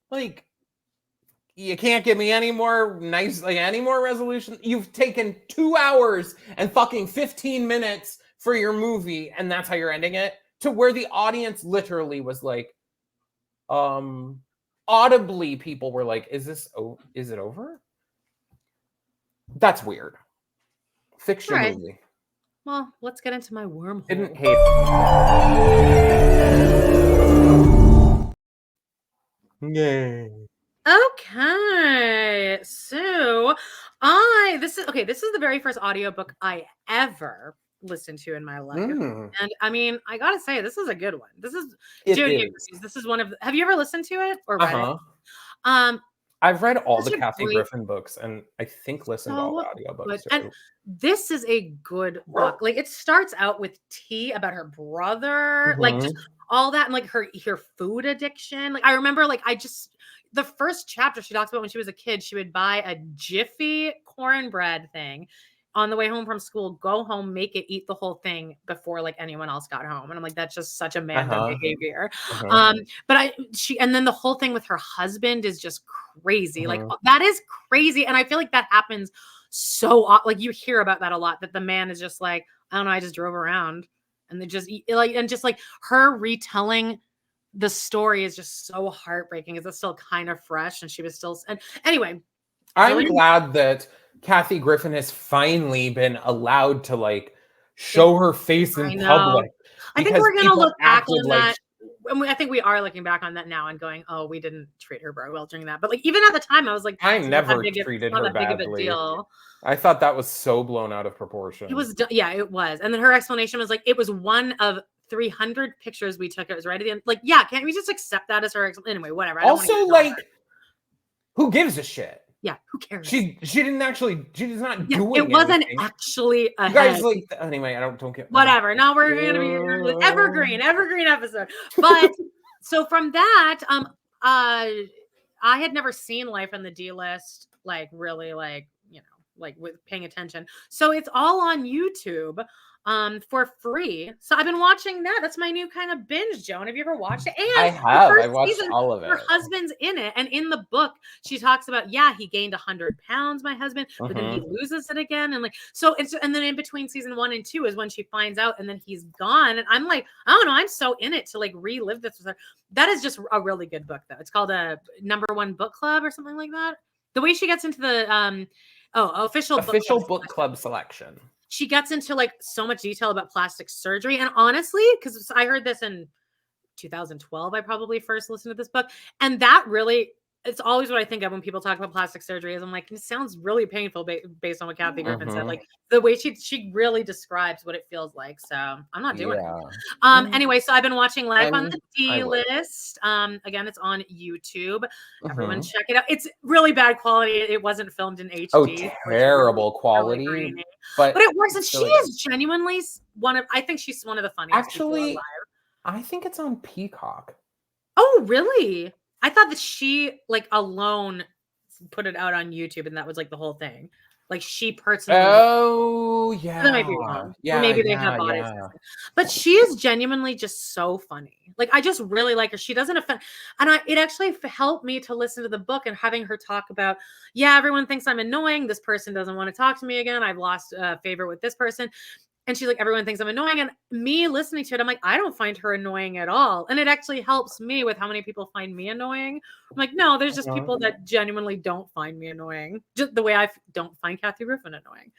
Like, you can't give me any more any more resolution. You've taken 2 hours and fucking 15 minutes for your movie, and that's how you're ending it? To where the audience literally was like, audibly people were like, is it over? That's weird. Fiction movie. Well, let's get into my wormhole. Didn't hate it. Yay. Okay. So this is the very first audiobook I ever listened to in my life. And I mean, I gotta say, this is a good one. This is this is one of have you ever listened to it or read it? I've read all the Kathy Griffin books, and I think listened to all the audiobooks. And this is a good book. Like it starts out with tea about her brother, like just all that, and like her food addiction. Like I remember, like the first chapter she talks about when she was a kid, she would buy a Jiffy cornbread thing on the way home from school, go home, make it, eat the whole thing before like anyone else got home. And I'm like, that's just such Amanda behavior. But and then the whole thing with her husband is just crazy. Like that is crazy. And I feel like that happens so like you hear about that a lot, that the man is just like, I don't know, I just drove around, and they just like, and just like her retelling the story is just so heartbreaking. Is it still kind of fresh? And she was still, and anyway, I'm glad that Kathy Griffin has finally been allowed to like show her face in public. I think we're gonna look back on that. I think we are looking back on that now and going, "Oh, we didn't treat her very well during that." But like even at the time, I was like, "I never treated her badly." I thought that was so blown out of proportion. It was, yeah, it was. And then her explanation was like, "It was one of 300 pictures we took. It was right at the end." Like, yeah, can't we just accept that as her? Anyway, whatever. Also, like, who gives a shit? Yeah, who cares? She didn't actually. She was not doing. It wasn't actually a guys like. Anyway, I don't get. Whatever. Now we're gonna be evergreen episode. But so from that, I had never seen Life on the D List, like really, like like with paying attention. So it's all on YouTube. for free. So I've been watching that. That's my new kind of binge, Joan. Have you ever watched it? And I have. I I watched all of it. Her husband's in it. And in the book, she talks about, he gained 100 pounds, my husband, but then he loses it again. And like, so it's, and then in between season 1 and 2 is when she finds out, and then he's gone. And I'm like, I don't know. I'm so in it to like relive this with her. That is just a really good book, though. It's called a #1 book club or something like that. The way she gets into the, official book club selection. She gets into like so much detail about plastic surgery. And honestly, because I heard this in 2012, I probably first listened to this book. And that really, it's always what I think of when people talk about plastic surgery is I'm like, it sounds really painful based on what Kathy Griffin said. Like the way she really describes what it feels like. So I'm not doing it. Anyway, so I've been watching Life on the D List. Again, it's on YouTube. Everyone check it out. It's really bad quality. It wasn't filmed in HD. Oh, terrible quality. Really but it works. And she is genuinely I think she's one of the funniest people alive. I think it's on Peacock. Oh, really? I thought that she like alone put it out on YouTube and that was like the whole thing. Like she personally. Oh, yeah. That might be wrong. Yeah. Or maybe they have bodies. Yeah. But she is genuinely just so funny. Like I just really like her. She doesn't offend. And it actually helped me to listen to the book and having her talk about, everyone thinks I'm annoying. This person doesn't want to talk to me again. I've lost favor with this person. And she's like, everyone thinks I'm annoying. And me listening to it, I'm like, I don't find her annoying at all. And it actually helps me with how many people find me annoying. I'm like, no, there's just people that genuinely don't find me annoying. Just the way I don't find Kathy Griffin annoying.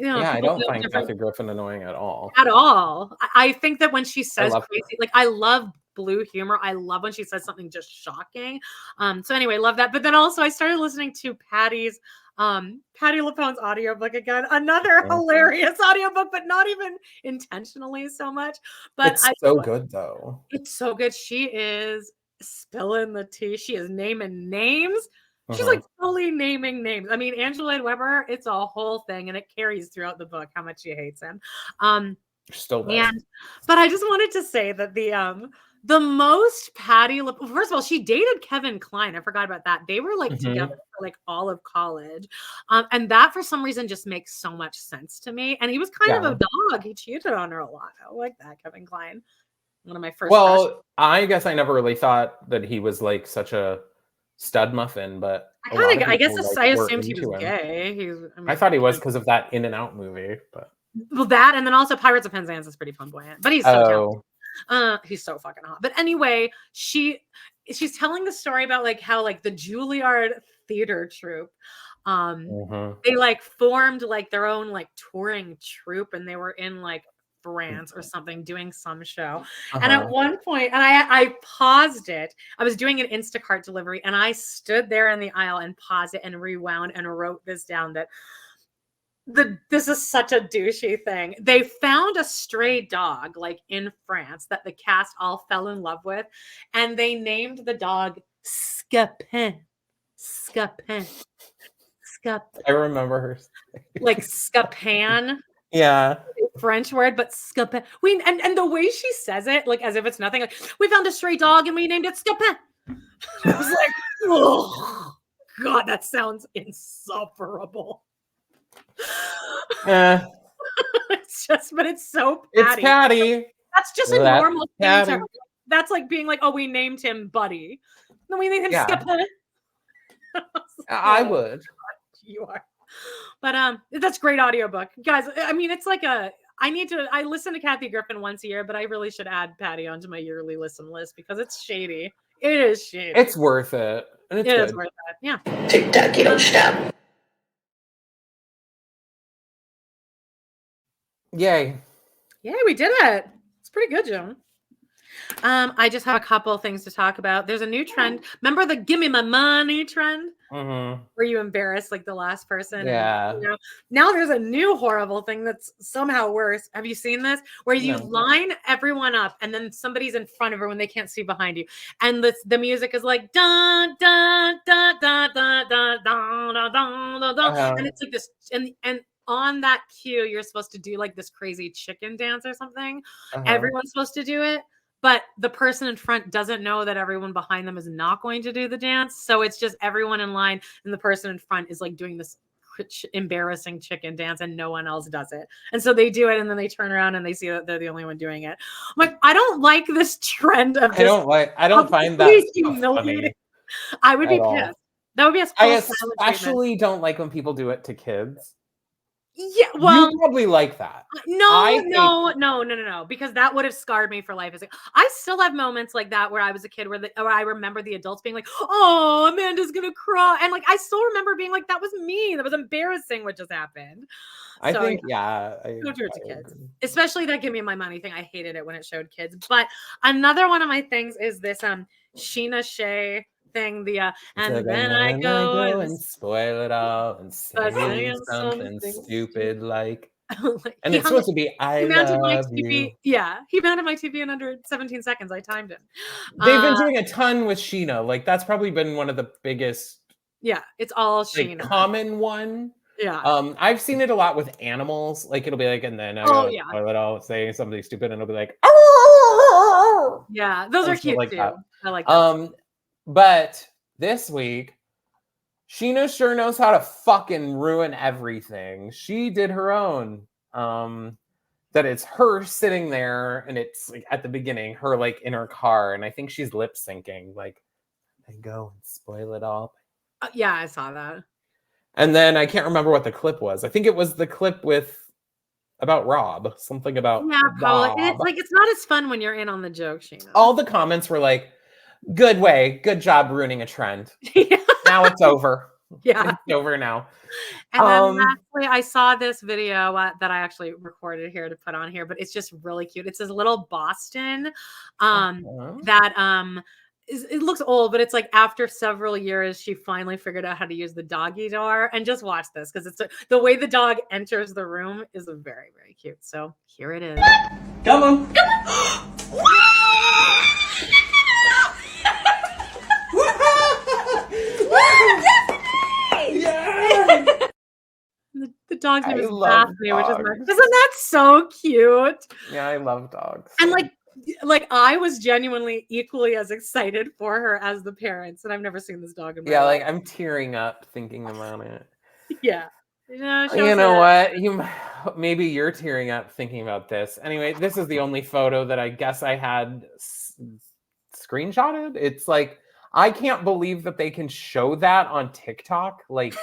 I don't find Kathy Griffin annoying at all. At all. I think that when she says crazy, like I love blue humor. I love when she says something just shocking. So anyway, love that. But then also I started listening to Patti Lupone's audiobook again. Another hilarious audiobook, but not even intentionally so much. But it's so good though. It's so good. She is spilling the tea. She is naming names. She's like fully naming names. I mean, Angela and Weber, it's a whole thing, and it carries throughout the book how much she hates him. Still does. But I just wanted to say that the most Patti, first of all, she dated Kevin Kline. I forgot about that. They were like together for like all of college. And that for some reason just makes so much sense to me. And he was kind of a dog. He cheated on her a lot. I like that, Kevin Kline. One of my first. Well, I guess I never really thought that he was like such a stud muffin, but I assumed he was gay. I thought he was because of that In and Out movie, but that and then also Pirates of Penzance is pretty flamboyant, but he's so talented. He's so fucking hot. But anyway, she's telling the story about like how like the Juilliard theater troupe, they like formed like their own like touring troupe, and they were in like France or something doing some show. And at one point, and I paused it. I was doing an Instacart delivery, and I stood there in the aisle and paused it and rewound and wrote this down that this is such a douchey thing. They found a stray dog like in France that the cast all fell in love with, and they named the dog Scapin. Scapin. I remember her like Scapan. Yeah. French word, but Scapin. And the way she says it, like as if it's nothing, like we found a stray dog and we named it Scapin. I was like, oh God, that sounds insufferable. It's just, but it's so Patti. It's Patti. That's just a normal thing. That's like being like, oh, we named him Buddy. No, we named him Scapin. I would. You are. But that's great audiobook. Guys, I mean, it's like I listen to Kathy Griffin once a year, but I really should add Patti onto my yearly listen list because it's shady. It is shady. It's worth it. And it is worth it. Yeah. TikTok, you don't stop. Yay. Yay, we did it. It's pretty good, Joan. I just have a couple things to talk about. There's a new trend. Remember the "give me my money" trend? Where you embarrass like the last person? Yeah. And, now there's a new horrible thing that's somehow worse. Have you seen this? Where you line everyone up, and then somebody's in front of everyone, they can't see behind you, and the music is like dun dun dun dun dun dun dun dun dun dun, and it's like this, and on that cue, you're supposed to do like this crazy chicken dance or something. Everyone's supposed to do it. But the person in front doesn't know that everyone behind them is not going to do the dance. So it's just everyone in line, and the person in front is like doing this embarrassing chicken dance and no one else does it. And so they do it and then they turn around and they see that they're the only one doing it. I'm like, I don't like this trend of I don't find that humiliating. I would be pissed. That would be a I especially don't like when people do it to kids. Yeah, well, you probably like that. No, because that would have scarred me for life. I still have moments like that where I was a kid where I remember the adults being like, "Oh, Amanda's gonna cry," and like I still remember being like, "That was me. That was embarrassing. What just happened?" I think, don't do it to kids, especially that "give me my money" thing. I hated it when it showed kids. But another one of my things is this Sheena Shea thing, and then I go and spoil it all and say something stupid like and it's supposed to be I love you. Yeah, he mounted my TV in under 17 seconds. I timed him. They've been doing a ton with Sheena. Like that's probably been one of the biggest. Yeah, it's all Sheena. Common one. Yeah. I've seen it a lot with animals. Like it'll be like, and then I spoil it all, say something stupid, and it'll be like, oh. Yeah, those are cute too. That. I like that. But this week, Sheena sure knows how to fucking ruin everything. She did her own. That it's her sitting there, and it's like at the beginning, her like in her car, and I think she's lip syncing, like, I go and spoil it all. Yeah, I saw that. And then I can't remember what the clip was. I think it was the clip about Rob, something about probably. And it's not as fun when you're in on the joke, Sheena. All the comments were like, good job ruining a trend. Now it's over. Yeah, it's over now. And then lastly, I saw this video that I actually recorded here to put on here, but it's just really cute. It's this little Boston that it looks old, but it's like after several years, she finally figured out how to use the doggy door. And just watch this because it's the way the dog enters the room is very, very cute. So here it is. Come on. The dog's name is Daphne, which is isn't that so cute? Yeah, I love dogs. And like I was genuinely equally as excited for her as the parents, and I've never seen this dog in my life. Like I'm tearing up thinking about it. Yeah. You know what? Maybe you're tearing up thinking about this. Anyway, this is the only photo that I guess I had screenshotted. It's like I can't believe that they can show that on TikTok. Like,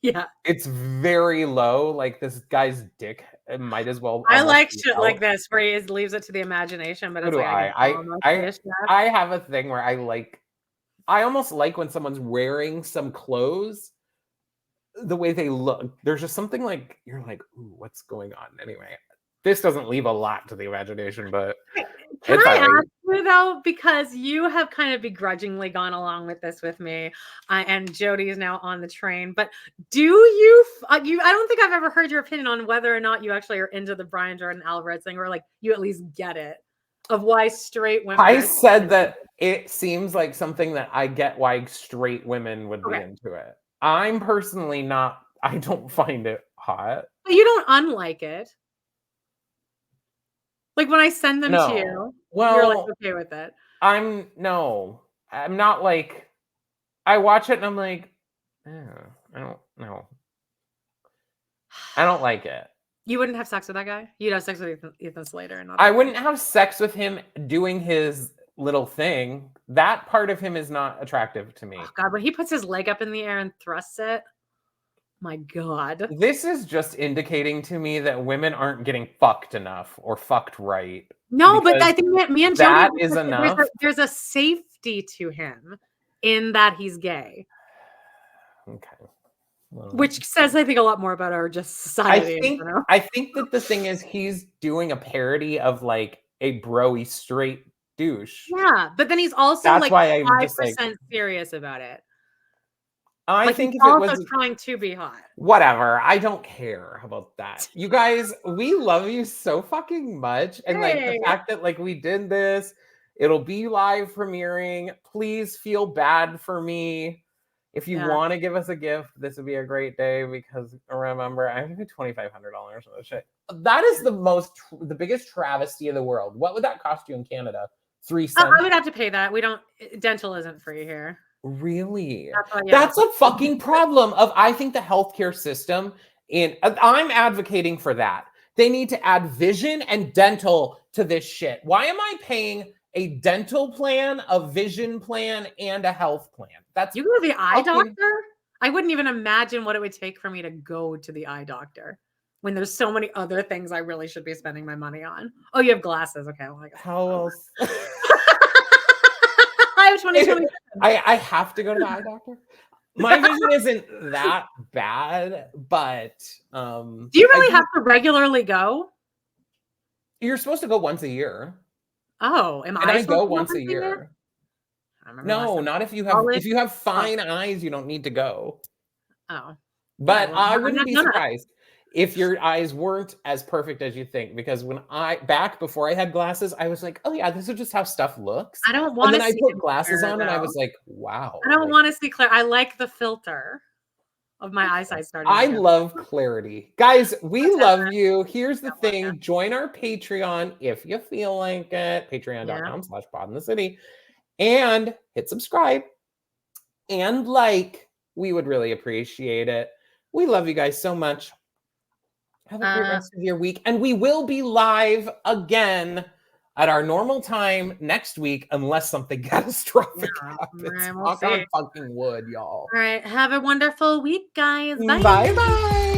yeah, it's very low. Like this guy's dick. It might as well. I like shit like this where he leaves it to the imagination. But it's I have a thing where I almost like when someone's wearing some clothes, the way they look. There's just something like you're like, ooh, what's going on? Anyway, this doesn't leave a lot to the imagination, but can I ask you though, because you have kind of begrudgingly gone along with this with me, and Jody is now on the train. But do you? I don't think I've ever heard your opinion on whether or not you actually are into the Brian Jordan Alvarez thing, or like you at least get it of why straight women. I said that it seems like something that I get why straight women would be into it. I'm personally not. I don't find it hot. But you don't unlike it. Like when I send them to you, you're like okay with it. I'm not like, I watch it and I'm like, I don't know. I don't like it. You wouldn't have sex with that guy? You'd have sex with Ethan Slater. I wouldn't have sex with him doing his little thing. That part of him is not attractive to me. Oh God, when he puts his leg up in the air and thrusts it, my God. This is just indicating to me that women aren't getting fucked enough or fucked right. No, but I think that me and Jody, that is enough. There's a safety to him in that he's gay. Okay. Well, which says, I think, a lot more about our just society. I think that the thing is he's doing a parody of like a broy straight douche. Yeah, but then he's also that's why I'm 5% serious about it. I think he's also trying to be hot. Whatever. I don't care about that. You guys, we love you so fucking much. And like the fact that like we did this, it'll be live premiering. Please feel bad for me. If you want to give us a gift, this would be a great day because remember, I have to pay $2,500 for this shit. That is the biggest travesty in the world. What would that cost you in Canada? 3 cents? I would have to pay that. Dental isn't free here. Really? Yeah. That's a fucking problem of, I think the healthcare system, and I'm advocating for that. They need to add vision and dental to this shit. Why am I paying a dental plan, a vision plan, and a health plan? That's You go to the eye doctor? I wouldn't even imagine what it would take for me to go to the eye doctor when there's so many other things I really should be spending my money on. Oh, you have glasses. Okay. Well, how else? I have 20/20. I have to go to the eye doctor. My vision isn't that bad, but do you really have to regularly go? You're supposed to go once a year. Oh, am I go once a year? No, not if you have fine eyes, you don't need to go. Oh. But I wouldn't be surprised if your eyes weren't as perfect as you think, because back before I had glasses, I was like, oh yeah, this is just how stuff looks. I don't want to. And then I put glasses on and I was like, wow. I don't want to see clear. I like the filter of my eyesight starting. I love clarity. Guys, we love you. Here's the thing. Join our Patreon if you feel like it. Patreon.com/podinthecity. And hit subscribe. And we would really appreciate it. We love you guys so much. Have a great rest of your week. And we will be live again at our normal time next week, unless something catastrophic happens. Knock on fucking wood, y'all. All right. Have a wonderful week, guys. Bye. Bye-bye.